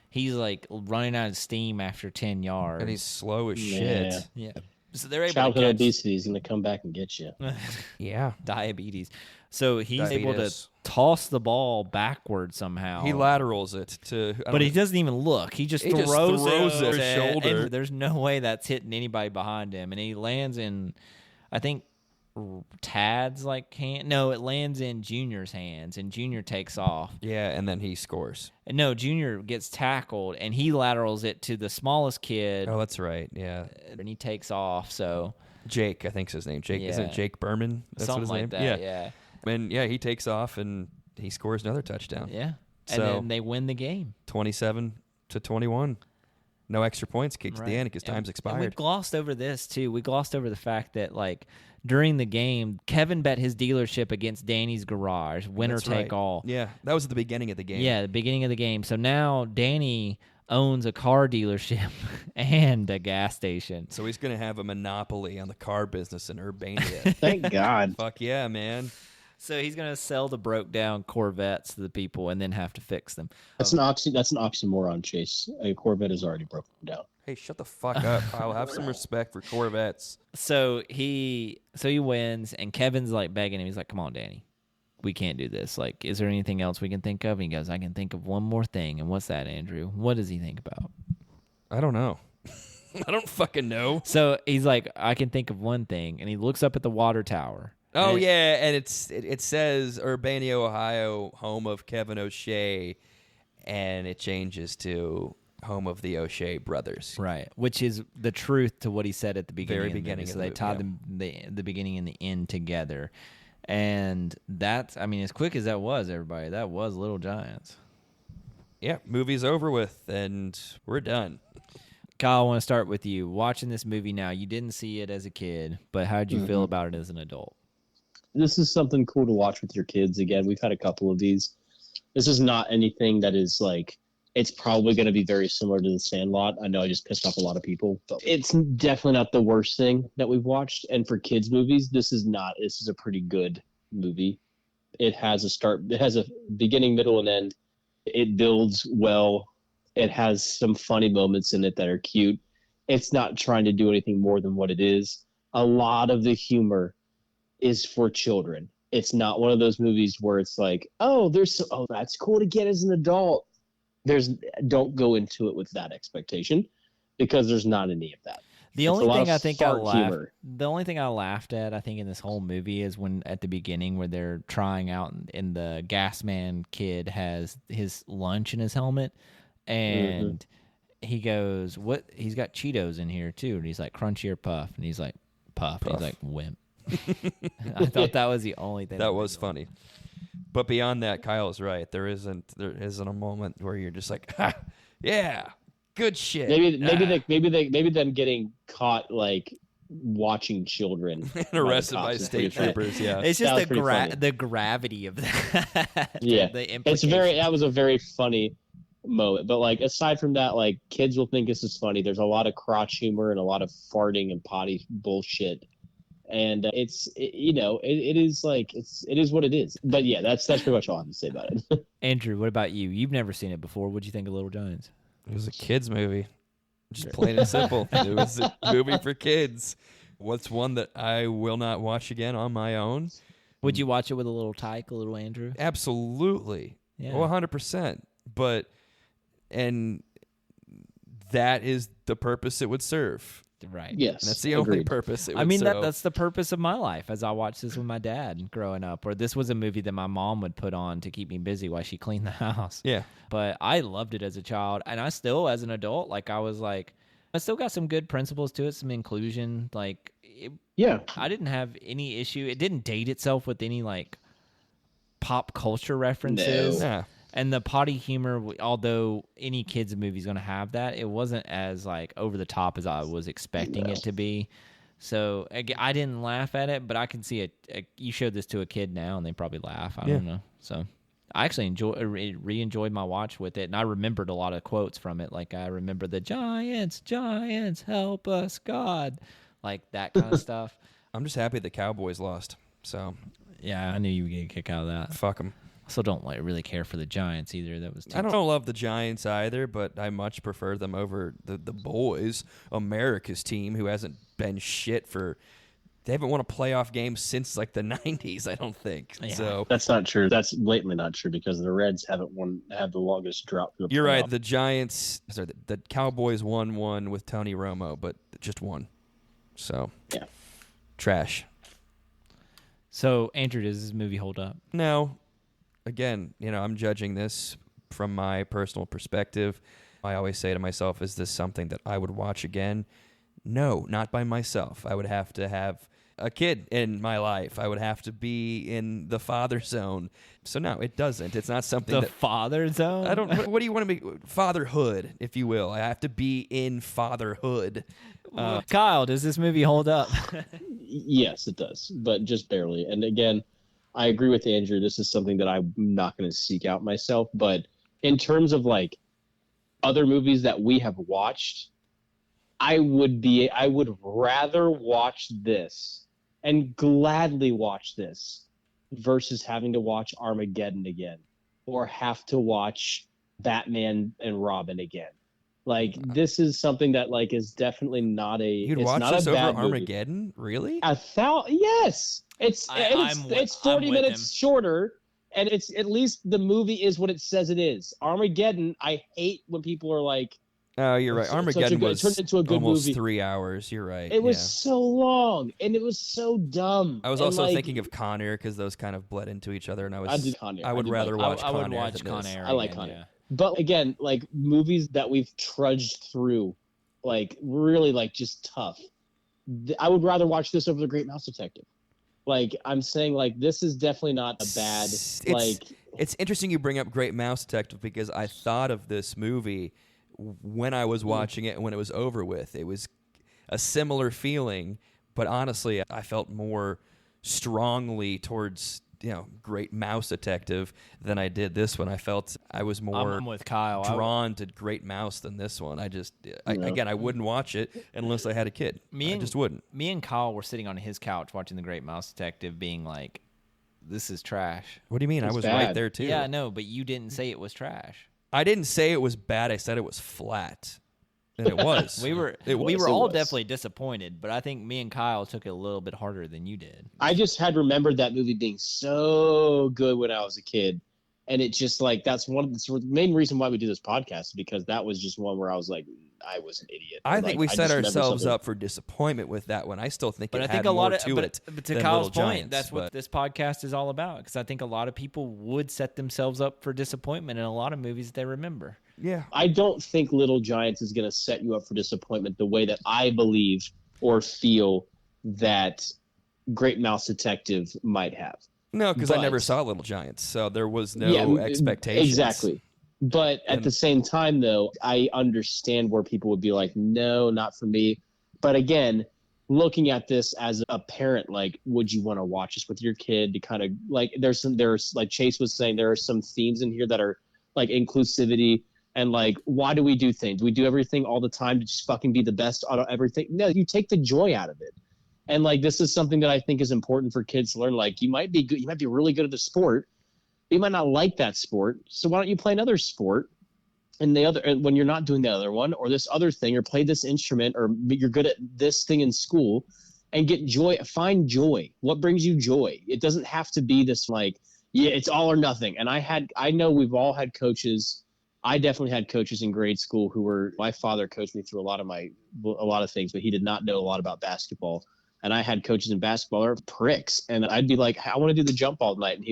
[SPEAKER 3] he's like running out of steam after 10 yards,
[SPEAKER 4] And he's slow as
[SPEAKER 5] Yeah.
[SPEAKER 4] shit.
[SPEAKER 3] yeah. So they're able
[SPEAKER 5] Childhood
[SPEAKER 3] to catch
[SPEAKER 5] obesity is going to come back and get you.
[SPEAKER 4] Yeah.
[SPEAKER 3] diabetes. So he's able to
[SPEAKER 4] Diabetes.
[SPEAKER 3] toss the ball backward somehow.
[SPEAKER 4] He laterals it to...
[SPEAKER 3] But he doesn't even look. He just
[SPEAKER 4] He
[SPEAKER 3] throws,
[SPEAKER 4] just throws it
[SPEAKER 3] it
[SPEAKER 4] over his shoulder.
[SPEAKER 3] and there's no way that's hitting anybody behind him. And he lands in, I think, Tad's like hand. No, it lands in Junior's hands, and Junior takes off.
[SPEAKER 4] Yeah, and then he scores.
[SPEAKER 3] And no, Junior gets tackled, and he laterals it to the smallest kid,
[SPEAKER 4] Oh, that's right. Yeah.
[SPEAKER 3] and he takes off. So
[SPEAKER 4] Jake, I think's his name. Jake, isn't
[SPEAKER 3] Yeah.
[SPEAKER 4] it Jake Berman? That's
[SPEAKER 3] something
[SPEAKER 4] what his
[SPEAKER 3] like
[SPEAKER 4] name.
[SPEAKER 3] that. Yeah.
[SPEAKER 4] And yeah, he takes off and he scores another touchdown.
[SPEAKER 3] Yeah. And
[SPEAKER 4] So-
[SPEAKER 3] then they win the game.
[SPEAKER 4] 27-21. No extra points kicked at the
[SPEAKER 3] Right.
[SPEAKER 4] end because time's
[SPEAKER 3] And we
[SPEAKER 4] expired.
[SPEAKER 3] glossed over this too. We glossed over the fact that like during the game, Kevin bet his dealership against Danny's garage, winner
[SPEAKER 4] That's
[SPEAKER 3] take
[SPEAKER 4] right.
[SPEAKER 3] all.
[SPEAKER 4] Yeah, that was at the beginning of the game.
[SPEAKER 3] Yeah, the beginning of the game. So now Danny owns a car dealership and a gas station.
[SPEAKER 4] So he's going to have a monopoly on the car business in Urbania.
[SPEAKER 5] Thank God.
[SPEAKER 4] Fuck yeah, man.
[SPEAKER 3] So he's going to sell the broke down Corvettes to the people and then have to fix them.
[SPEAKER 5] That's an oxymoron, Chase. A Corvette is already broken down.
[SPEAKER 4] Hey, shut the fuck up, Kyle. Have some respect for Corvettes.
[SPEAKER 3] So he wins, and Kevin's like begging him. He's like, "Come on, Danny, we can't do this. Like, is there anything else we can think of?" And he goes, "I can think of one more thing." And what's that, Andrew? What does he think about?
[SPEAKER 4] I don't know. I don't fucking know.
[SPEAKER 3] So he's like, "I can think of one thing," and he looks up at the water tower.
[SPEAKER 4] Oh,
[SPEAKER 3] And
[SPEAKER 4] yeah, and it says Urbania, Ohio, home of Kevin O'Shea, and it changes to home of the O'Shea brothers.
[SPEAKER 3] Right, which is the truth to what he said at the beginning.
[SPEAKER 4] Very
[SPEAKER 3] of the
[SPEAKER 4] beginning
[SPEAKER 3] movie.
[SPEAKER 4] of
[SPEAKER 3] So
[SPEAKER 4] the
[SPEAKER 3] they
[SPEAKER 4] movie,
[SPEAKER 3] tied the beginning and the end together, and that's, I mean, as quick as that was, everybody, that was Little Giants.
[SPEAKER 4] Yeah, movie's over with, and we're done.
[SPEAKER 3] Kyle, I want to start with you. Watching this movie now, you didn't see it as a kid, but how did you feel about it as an adult?
[SPEAKER 5] This is something cool to watch with your kids. Again, we've had a couple of these. This is not anything that is like, it's probably going to be very similar to The Sandlot. I know I just pissed off a lot of people, but it's definitely not the worst thing that we've watched. And for kids movies, this is a pretty good movie. It has a beginning, middle, and end. It builds well. It has some funny moments in it that are cute. It's not trying to do anything more than what it is. A lot of the humor is for children. It's not one of those movies where it's like, that's cool to get as an adult. Don't go into it with that expectation, because there's not any of that.
[SPEAKER 3] The only thing
[SPEAKER 5] humor.
[SPEAKER 3] the only thing I laughed at, I think, in this whole movie is when at the beginning where they're trying out and the gas man kid has his lunch in his helmet, and he goes, "What? He's got Cheetos in here too," and he's like, "Crunchy or puff?" And he's like, "Puff." And he's like, "Wimp." I thought that was the only thing
[SPEAKER 4] That was funny. But beyond that, Kyle is right. There isn't a moment where you're just like, ha, yeah, good shit.
[SPEAKER 5] Maybe them getting caught like watching children
[SPEAKER 4] Arrested by
[SPEAKER 5] cops is
[SPEAKER 4] state
[SPEAKER 5] pretty funny.
[SPEAKER 4] troopers. Yeah.
[SPEAKER 3] It's
[SPEAKER 5] That
[SPEAKER 3] just
[SPEAKER 5] was pretty funny.
[SPEAKER 3] the gravity of that.
[SPEAKER 5] Yeah.
[SPEAKER 3] the
[SPEAKER 5] That was a very funny moment. But like aside from that, like kids will think this is funny. There's a lot of crotch humor and a lot of farting and potty bullshit And it is like it is what it is. But yeah, that's pretty much all I have to say about it.
[SPEAKER 3] Andrew, what about you? You've never seen it before. What'd you think of Little Giants?
[SPEAKER 4] It was a kids movie, just plain and simple. It was a movie for kids. What's one that I will not watch again on my own?
[SPEAKER 3] Would you watch it with a little Tyke, a little Andrew?
[SPEAKER 4] Absolutely.
[SPEAKER 3] Yeah.
[SPEAKER 4] 100%. And that is the purpose it would serve.
[SPEAKER 3] Right.
[SPEAKER 5] Yes,
[SPEAKER 4] And that's the only
[SPEAKER 5] agreed.
[SPEAKER 4] purpose it would
[SPEAKER 3] I mean,
[SPEAKER 4] serve.
[SPEAKER 3] that's the purpose of my life as I watched this with my dad growing up, or this was a movie that my mom would put on to keep me busy while she cleaned the house.
[SPEAKER 4] Yeah.
[SPEAKER 3] But I loved it as a child, and I still, as an adult, I still got some good principles to it, some inclusion.
[SPEAKER 5] Yeah.
[SPEAKER 3] I didn't have any issue. It didn't date itself with any, pop culture references.
[SPEAKER 5] No.
[SPEAKER 4] Yeah.
[SPEAKER 3] And the potty humor, although any kids movie is going to have that, it wasn't as over the top as I was expecting it to be. So I didn't laugh at it, but I can see it. You showed this to a kid now, and they probably laugh. I don't know. So I actually re-enjoyed my watch with it, and I remembered a lot of quotes from it. Like I remember the Giants, help us, God, like that kind of stuff.
[SPEAKER 4] I'm just happy the Cowboys lost. So
[SPEAKER 3] Yeah, I knew you would get a kick out of that.
[SPEAKER 4] fuck them.
[SPEAKER 3] Also, don't really care for the Giants either. That was too
[SPEAKER 4] I don't love the Giants either, but I much prefer them over the boys, America's team, who hasn't been shit for. They haven't won a playoff game since the 90s, I don't think.
[SPEAKER 3] Yeah.
[SPEAKER 4] So
[SPEAKER 5] That's not true. That's blatantly not true because the Reds have the longest drought. For the
[SPEAKER 4] you're right.
[SPEAKER 5] playoff.
[SPEAKER 4] The Giants, sorry, the Cowboys won one with Tony Romo, but just one. So
[SPEAKER 5] Yeah.
[SPEAKER 4] trash.
[SPEAKER 3] So, Andrew, does this movie hold up?
[SPEAKER 4] No. Again, I'm judging this from my personal perspective. I always say to myself, is this something that I would watch again? No, not by myself. I would have to have a kid in my life. I would have to be in the father zone. So no, it doesn't. It's not something
[SPEAKER 3] The
[SPEAKER 4] that
[SPEAKER 3] father zone?
[SPEAKER 4] I don't. What do you want to be? Fatherhood, if you will. I have to be in fatherhood.
[SPEAKER 3] Kyle, does this movie hold up?
[SPEAKER 5] Yes, it does, but just barely. And again, I agree with Andrew. This is something that I'm not going to seek out myself. But in terms of other movies that we have watched, I would rather watch this and gladly watch this versus having to watch Armageddon again or have to watch Batman and Robin again. This is something that is definitely not a.
[SPEAKER 4] You'd
[SPEAKER 5] it's
[SPEAKER 4] watch
[SPEAKER 5] not
[SPEAKER 4] this
[SPEAKER 5] a
[SPEAKER 4] over
[SPEAKER 5] bad movie.
[SPEAKER 4] Armageddon? Really?
[SPEAKER 5] Yes. It's
[SPEAKER 3] I'm
[SPEAKER 5] 40
[SPEAKER 3] with
[SPEAKER 5] minutes
[SPEAKER 3] him.
[SPEAKER 5] shorter, and it's at least the movie is what it says it is. Armageddon, I hate when people are like,
[SPEAKER 4] Oh, you're right.
[SPEAKER 5] It's such a
[SPEAKER 4] Armageddon
[SPEAKER 5] good- it
[SPEAKER 4] was
[SPEAKER 5] turned into a good
[SPEAKER 4] almost
[SPEAKER 5] movie.
[SPEAKER 4] 3 hours. You're right.
[SPEAKER 5] it was
[SPEAKER 4] yeah.
[SPEAKER 5] so long and it was so dumb.
[SPEAKER 4] I was
[SPEAKER 5] And,
[SPEAKER 4] also thinking of Con Air because those kind of bled into each other, and
[SPEAKER 5] I did Con Air.
[SPEAKER 4] I would
[SPEAKER 5] do
[SPEAKER 4] rather
[SPEAKER 5] like-
[SPEAKER 4] watch
[SPEAKER 3] I would
[SPEAKER 4] Con Air
[SPEAKER 3] watch
[SPEAKER 4] than
[SPEAKER 3] Con
[SPEAKER 4] this.
[SPEAKER 3] Air.
[SPEAKER 5] I like
[SPEAKER 3] again,
[SPEAKER 5] Con
[SPEAKER 3] yeah.
[SPEAKER 5] Air. But again, movies that we've trudged through, really just tough. I would rather watch this over The Great Mouse Detective. I'm saying this is definitely not a bad
[SPEAKER 4] It's interesting you bring up Great Mouse Detective because I thought of this movie when I was watching it and when it was over with. It was a similar feeling, but honestly, I felt more strongly towards Great Mouse Detective than I did this one. I felt I was more
[SPEAKER 3] I'm with Kyle.
[SPEAKER 4] drawn to Great Mouse than this one. Again, I wouldn't watch it unless I had a kid. I just wouldn't.
[SPEAKER 3] Me and Kyle were sitting on his couch watching The Great Mouse Detective being like, this is trash.
[SPEAKER 4] What do you mean? I
[SPEAKER 5] It's
[SPEAKER 4] was
[SPEAKER 5] bad.
[SPEAKER 4] right there too.
[SPEAKER 3] Yeah, no, but you didn't say it was trash.
[SPEAKER 4] I didn't say it was bad. I said it was flat. And it was.
[SPEAKER 3] We were
[SPEAKER 4] It was.
[SPEAKER 3] all
[SPEAKER 5] was.
[SPEAKER 3] definitely disappointed, but I think me and Kyle took it a little bit harder than you did.
[SPEAKER 5] I just had remembered that movie being so good when I was a kid. And it just that's the main reason why we do this podcast, because that was just one where I was like, I was an idiot.
[SPEAKER 4] I think we
[SPEAKER 5] I
[SPEAKER 4] set
[SPEAKER 5] just remember
[SPEAKER 4] ourselves
[SPEAKER 5] something-
[SPEAKER 4] up for disappointment with that one. I still think
[SPEAKER 3] But
[SPEAKER 4] it
[SPEAKER 3] I think
[SPEAKER 4] had
[SPEAKER 3] a lot
[SPEAKER 4] more
[SPEAKER 3] of
[SPEAKER 4] to it.
[SPEAKER 3] but to
[SPEAKER 4] than
[SPEAKER 3] Kyle's
[SPEAKER 4] Little
[SPEAKER 3] point,
[SPEAKER 4] Giants,
[SPEAKER 3] that's what
[SPEAKER 4] but-
[SPEAKER 3] this podcast is all about. Because I think a lot of people would set themselves up for disappointment in a lot of movies they remember.
[SPEAKER 4] Yeah.
[SPEAKER 5] I don't think Little Giants is going to set you up for disappointment the way that I believe or feel that Great Mouse Detective might have.
[SPEAKER 4] No, because I
[SPEAKER 5] But-
[SPEAKER 4] never saw Little Giants, so there was no expectations.
[SPEAKER 5] Exactly. But at
[SPEAKER 4] And-
[SPEAKER 5] the same time, though, I understand where people would be like, no, not for me. But again, looking at this as a parent, would you want to watch this with your kid to kind of there's like Chase was saying, there are some themes in here that are inclusivity and why do we do things? Do we do everything all the time to just fucking be the best on everything? No, you take the joy out of it. And like, this is something that I think is important for kids to learn. Like, you might be good, you might be really good at the sport, but you might not like that sport. So why don't you play another sport? And when you're not doing the other one or this other thing, or play this instrument, or you're good at this thing in school, and get joy, find joy. What brings you joy? It doesn't have to be this like, yeah, it's all or nothing. And I know we've all had coaches. I definitely had coaches in grade school my father coached me through a lot of things, but he did not know a lot about basketball. And I had coaches in basketball that were pricks. And I'd be like, I want to do the jump ball tonight. And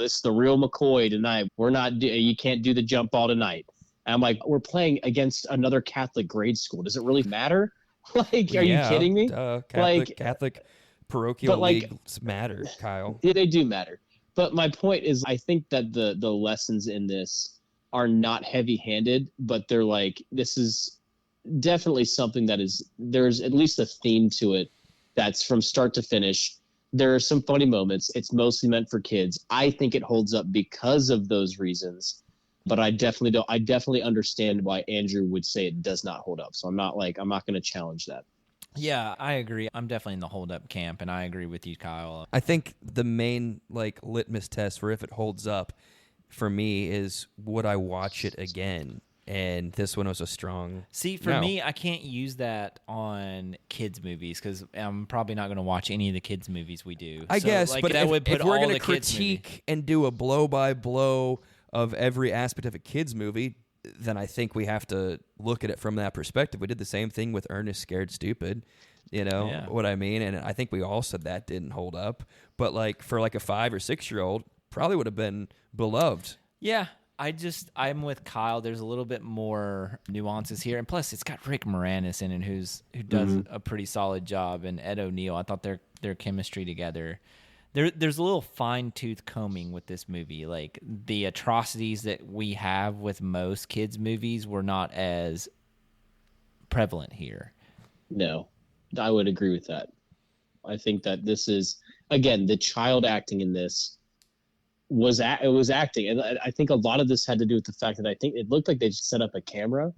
[SPEAKER 5] this is the real McCoy tonight. You can't do the jump ball tonight. And I'm like, we're playing against another Catholic grade school. Does it really matter? Like, are you kidding me?
[SPEAKER 4] Catholic parochial leagues matter, Kyle.
[SPEAKER 5] Yeah, they do matter. But my point is, I think that the lessons in this are not heavy-handed, but they're like, this is definitely something there's at least a theme to it that's from start to finish. There are some funny moments. It's mostly meant for kids. I think it holds up because of those reasons. But I definitely understand why Andrew would say it does not hold up. So I'm not going to challenge that.
[SPEAKER 3] Yeah, I agree. I'm definitely in the hold up camp, and I agree with you, Kyle.
[SPEAKER 4] I think the main litmus test for if it holds up for me is, would I watch it again? And this one was a strong.
[SPEAKER 3] See, for me, I can't use that on kids movies because I'm probably not going to watch any of the kids movies we do.
[SPEAKER 4] I guess, but
[SPEAKER 3] that would put
[SPEAKER 4] if we're
[SPEAKER 3] all
[SPEAKER 4] going to
[SPEAKER 3] the kids
[SPEAKER 4] critique and do a blow by blow of every aspect of a kids movie, then I think we have to look at it from that perspective. We did the same thing with Ernest Scared Stupid, what I mean? And I think we all said that didn't hold up. But for a 5 or 6 year old, probably would have been beloved.
[SPEAKER 3] Yeah, I'm with Kyle. There's a little bit more nuances here, and plus it's got Rick Moranis in it, who does a pretty solid job, and Ed O'Neill. I thought their chemistry together. There's a little fine-tooth combing with this movie. Like, the atrocities that we have with most kids' movies were not as prevalent here.
[SPEAKER 5] No, I would agree with that. I think that this is, again, the child acting in this was acting. And I think a lot of this had to do with the fact that I think it looked like they just set up a camera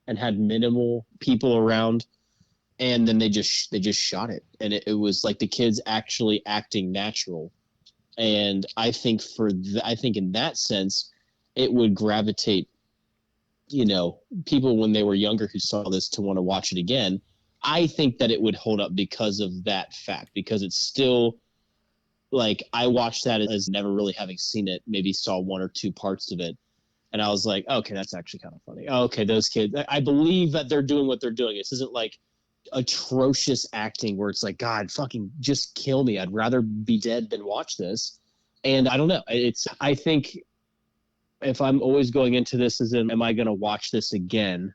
[SPEAKER 5] and had minimal people around. And then they just shot it, and it was like the kids actually acting natural. And I think I think in that sense, it would gravitate, people when they were younger who saw this to want to watch it again. I think that it would hold up because of that fact, because it's still like, I watched that as never really having seen it, maybe saw 1 or 2 parts of it. And I was like, okay, that's actually kind of funny. Oh, okay, those kids, I believe that they're doing what they're doing. This isn't like atrocious acting where it's like, God, fucking just kill me. I'd rather be dead than watch this. And I don't know. I think if I'm always going into this as am I going to watch this again?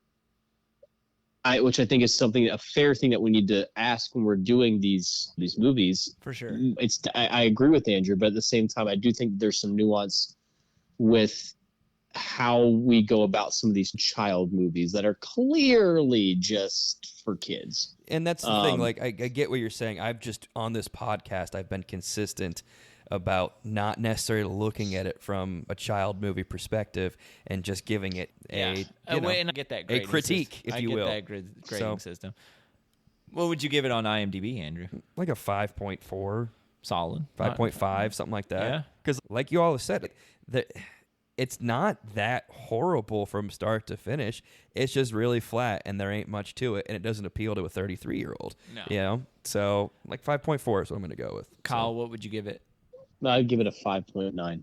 [SPEAKER 5] Which I think is a fair thing that we need to ask when we're doing these movies.
[SPEAKER 3] For sure.
[SPEAKER 5] I agree with Andrew, but at the same time, I do think there's some nuance with how we go about some of these child movies that are clearly just for kids.
[SPEAKER 4] And that's the thing. I get what you're saying. On this podcast, I've been consistent about not necessarily looking at it from a child movie perspective and just giving it
[SPEAKER 3] and I get that
[SPEAKER 4] a critique,
[SPEAKER 3] system.
[SPEAKER 4] if you will.
[SPEAKER 3] I get that grading system. What would you give it on IMDb, Andrew?
[SPEAKER 4] Like a 5.4.
[SPEAKER 3] Solid.
[SPEAKER 4] 5.5, something like that.
[SPEAKER 3] Yeah.
[SPEAKER 4] Because like you all have said, it's not that horrible from start to finish. It's just really flat, and there ain't much to it, and it doesn't appeal to a 33-year-old.
[SPEAKER 3] No.
[SPEAKER 4] So 5.4 is what I'm going to go with.
[SPEAKER 3] Kyle, what would you give it?
[SPEAKER 5] I'd give it a 5.9.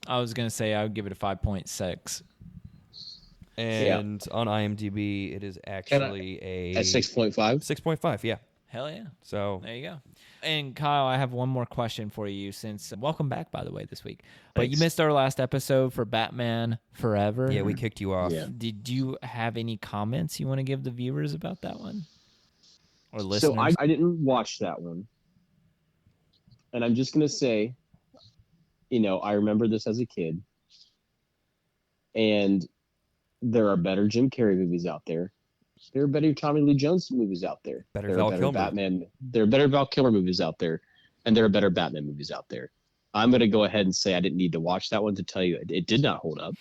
[SPEAKER 3] I was going to say I would give it a 5.6.
[SPEAKER 4] And on IMDb, it is actually
[SPEAKER 5] at 6.5?
[SPEAKER 4] 6.5, yeah.
[SPEAKER 3] Hell yeah.
[SPEAKER 4] So
[SPEAKER 3] there you go. And Kyle, I have one more question for you welcome back, by the way, this week. But you missed our last episode for Batman Forever.
[SPEAKER 4] Yeah, we kicked you off.
[SPEAKER 5] Yeah.
[SPEAKER 3] Did you have any comments you want to give the viewers about that one? Or listeners?
[SPEAKER 5] So I didn't watch that one. And I'm just going to say, I remember this as a kid. And there are better Jim Carrey movies out there. There are better Tommy Lee Jones movies out there.
[SPEAKER 4] There are better
[SPEAKER 5] Val Kilmer movies out there. And there are better Batman movies out there. I'm going to go ahead and say I didn't need to watch that one to tell you it did not hold up.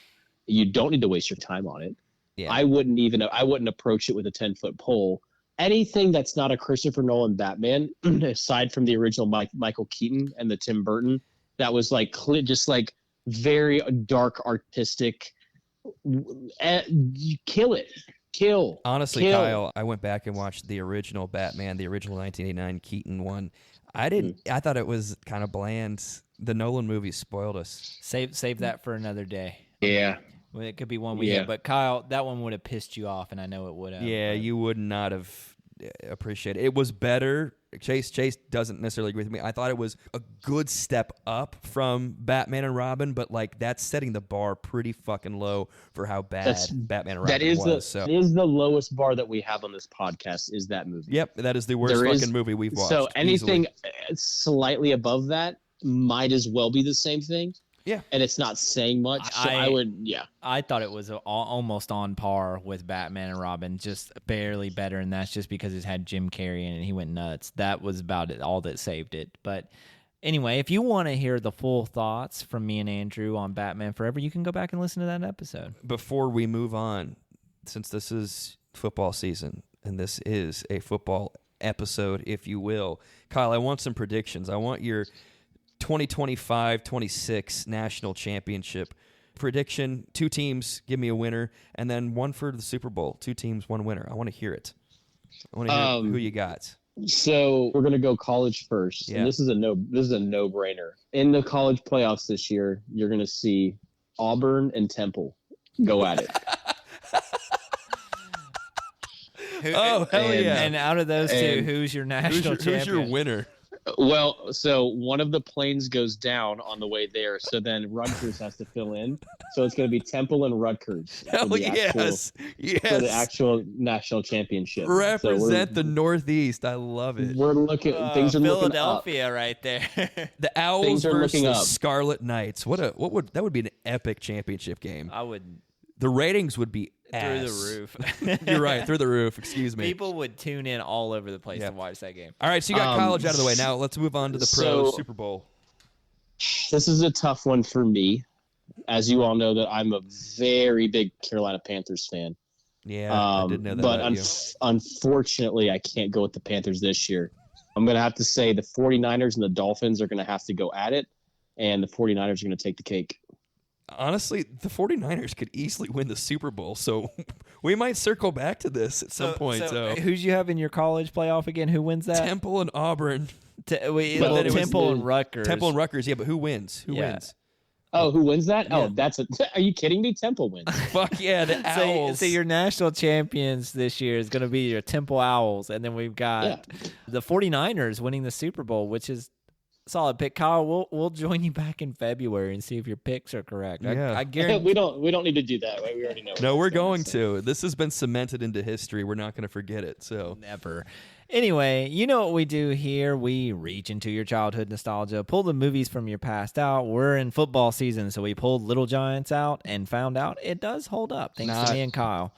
[SPEAKER 5] You don't need to waste your time on it.
[SPEAKER 4] Yeah.
[SPEAKER 5] I wouldn't approach it with a 10-foot pole anything that's not a Christopher Nolan Batman, aside from the original Michael Keaton and the Tim Burton, that was like just like very dark, artistic. You kill it.
[SPEAKER 4] Honestly,
[SPEAKER 5] Kill.
[SPEAKER 4] Kyle, I went back and watched the original Batman, the original 1989 Keaton one. I thought it was kind of bland. The Nolan movies spoiled us.
[SPEAKER 3] Save that for another day.
[SPEAKER 5] Yeah.
[SPEAKER 3] Well, it could be one we hit, but Kyle, that one would have pissed you off, and I know it would have.
[SPEAKER 4] Yeah, you would not have appreciated it. It was better. Chase doesn't necessarily agree with me. I thought it was a good step up from Batman and Robin, but like that's setting the bar pretty fucking low for how bad Batman and Robin was.
[SPEAKER 5] That is the lowest bar that we have on this podcast, is that movie.
[SPEAKER 4] Yep, that is the worst fucking movie we've watched.
[SPEAKER 5] So anything
[SPEAKER 4] easily.
[SPEAKER 5] Slightly above that might as well be the same thing.
[SPEAKER 4] Yeah.
[SPEAKER 5] And it's not saying much. So I would.
[SPEAKER 3] I thought it was almost on par with Batman and Robin, just barely better, and that's just because it had Jim Carrey in it and he went nuts. That was about it, all that saved it. But anyway, if you want to hear the full thoughts from me and Andrew on Batman Forever, you can go back and listen to that episode.
[SPEAKER 4] Before we move on, since this is football season and this is a football episode, if you will, Kyle, I want some predictions. I want your 2025-26 national championship prediction. 2 teams, give me a winner, and then one for the Super Bowl. 2 teams, 1 winner. I want to hear it. I want to hear who you got.
[SPEAKER 5] So we're gonna go college first.
[SPEAKER 4] Yeah.
[SPEAKER 5] And this is a no-brainer. In the college playoffs this year, you're gonna see Auburn and Temple go at it.
[SPEAKER 4] Oh, hell yeah.
[SPEAKER 3] And out of those two, who's your national champion?
[SPEAKER 4] Who's your winner?
[SPEAKER 5] Well, so one of the planes goes down on the way there, so then Rutgers has to fill in. So it's going to be Temple and Rutgers.
[SPEAKER 4] Hell yes.
[SPEAKER 5] For the actual national championship.
[SPEAKER 4] Represent the Northeast. I love it.
[SPEAKER 5] We're looking. Things are
[SPEAKER 3] Philadelphia
[SPEAKER 5] looking up.
[SPEAKER 3] right there.
[SPEAKER 4] The Owls versus the
[SPEAKER 5] up.
[SPEAKER 4] Scarlet Knights. That would be an epic championship game.
[SPEAKER 3] I would.
[SPEAKER 4] The ratings would be
[SPEAKER 3] Through the
[SPEAKER 4] ass.
[SPEAKER 3] roof.
[SPEAKER 4] You're right, through the roof. Excuse me.
[SPEAKER 3] People would tune in all over the place to watch that game.
[SPEAKER 4] All right, so you got college out of the way. Now let's move on to the pro Super Bowl.
[SPEAKER 5] This is a tough one for me. As you all know, that I'm a very big Carolina Panthers fan.
[SPEAKER 4] Yeah, I did know that
[SPEAKER 5] but
[SPEAKER 4] about you.
[SPEAKER 5] Unfortunately, I can't go with the Panthers this year. I'm going to have to say the 49ers and the Dolphins are going to have to go at it, and the 49ers are going to take the cake.
[SPEAKER 4] Honestly, the 49ers could easily win the Super Bowl, so we might circle back to this at some point. So
[SPEAKER 3] who'd you have in your college playoff again? Who wins that?
[SPEAKER 4] Temple and Auburn.
[SPEAKER 3] Temple and Rutgers.
[SPEAKER 4] Temple and Rutgers, yeah, but who wins? Who wins?
[SPEAKER 5] Oh, who wins that?
[SPEAKER 4] Yeah.
[SPEAKER 5] Oh, are you kidding me? Temple wins.
[SPEAKER 4] Fuck yeah, the Owls.
[SPEAKER 3] So your national champions this year is going to be your Temple Owls, and then we've got the 49ers winning the Super Bowl, which is solid pick. Kyle, we'll join you back in February and see if your picks are correct.
[SPEAKER 4] Yeah.
[SPEAKER 3] I guarantee
[SPEAKER 5] we don't need to do that. Right? We already know.
[SPEAKER 4] No, we're going to. This has been cemented into history. We're not going to forget it. So
[SPEAKER 3] never. Anyway, you know what we do here. We reach into your childhood nostalgia, pull the movies from your past out. We're in football season, so we pulled Little Giants out and found out it does hold up, thanks to me and Kyle.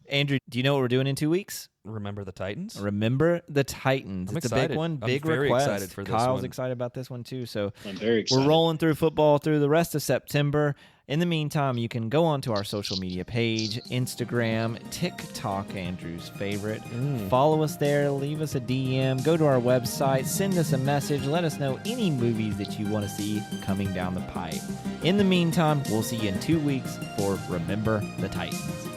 [SPEAKER 3] Andrew, do you know what we're doing in 2 weeks?
[SPEAKER 4] Remember the Titans?
[SPEAKER 3] Remember the Titans.
[SPEAKER 4] I'm
[SPEAKER 3] it's
[SPEAKER 4] excited.
[SPEAKER 3] A big one. Big
[SPEAKER 4] I'm very
[SPEAKER 3] request.
[SPEAKER 4] excited for this
[SPEAKER 3] Kyle's
[SPEAKER 4] one.
[SPEAKER 3] excited about this one too. So
[SPEAKER 5] I'm very excited.
[SPEAKER 3] We're rolling through football through the rest of September. In the meantime, you can go onto our social media page, Instagram, TikTok, Andrew's favorite. Follow us there. Leave us a DM. Go to our website. Send us a message. Let us know any movies that you want to see coming down the pipe. In the meantime, we'll see you in 2 weeks for Remember the Titans.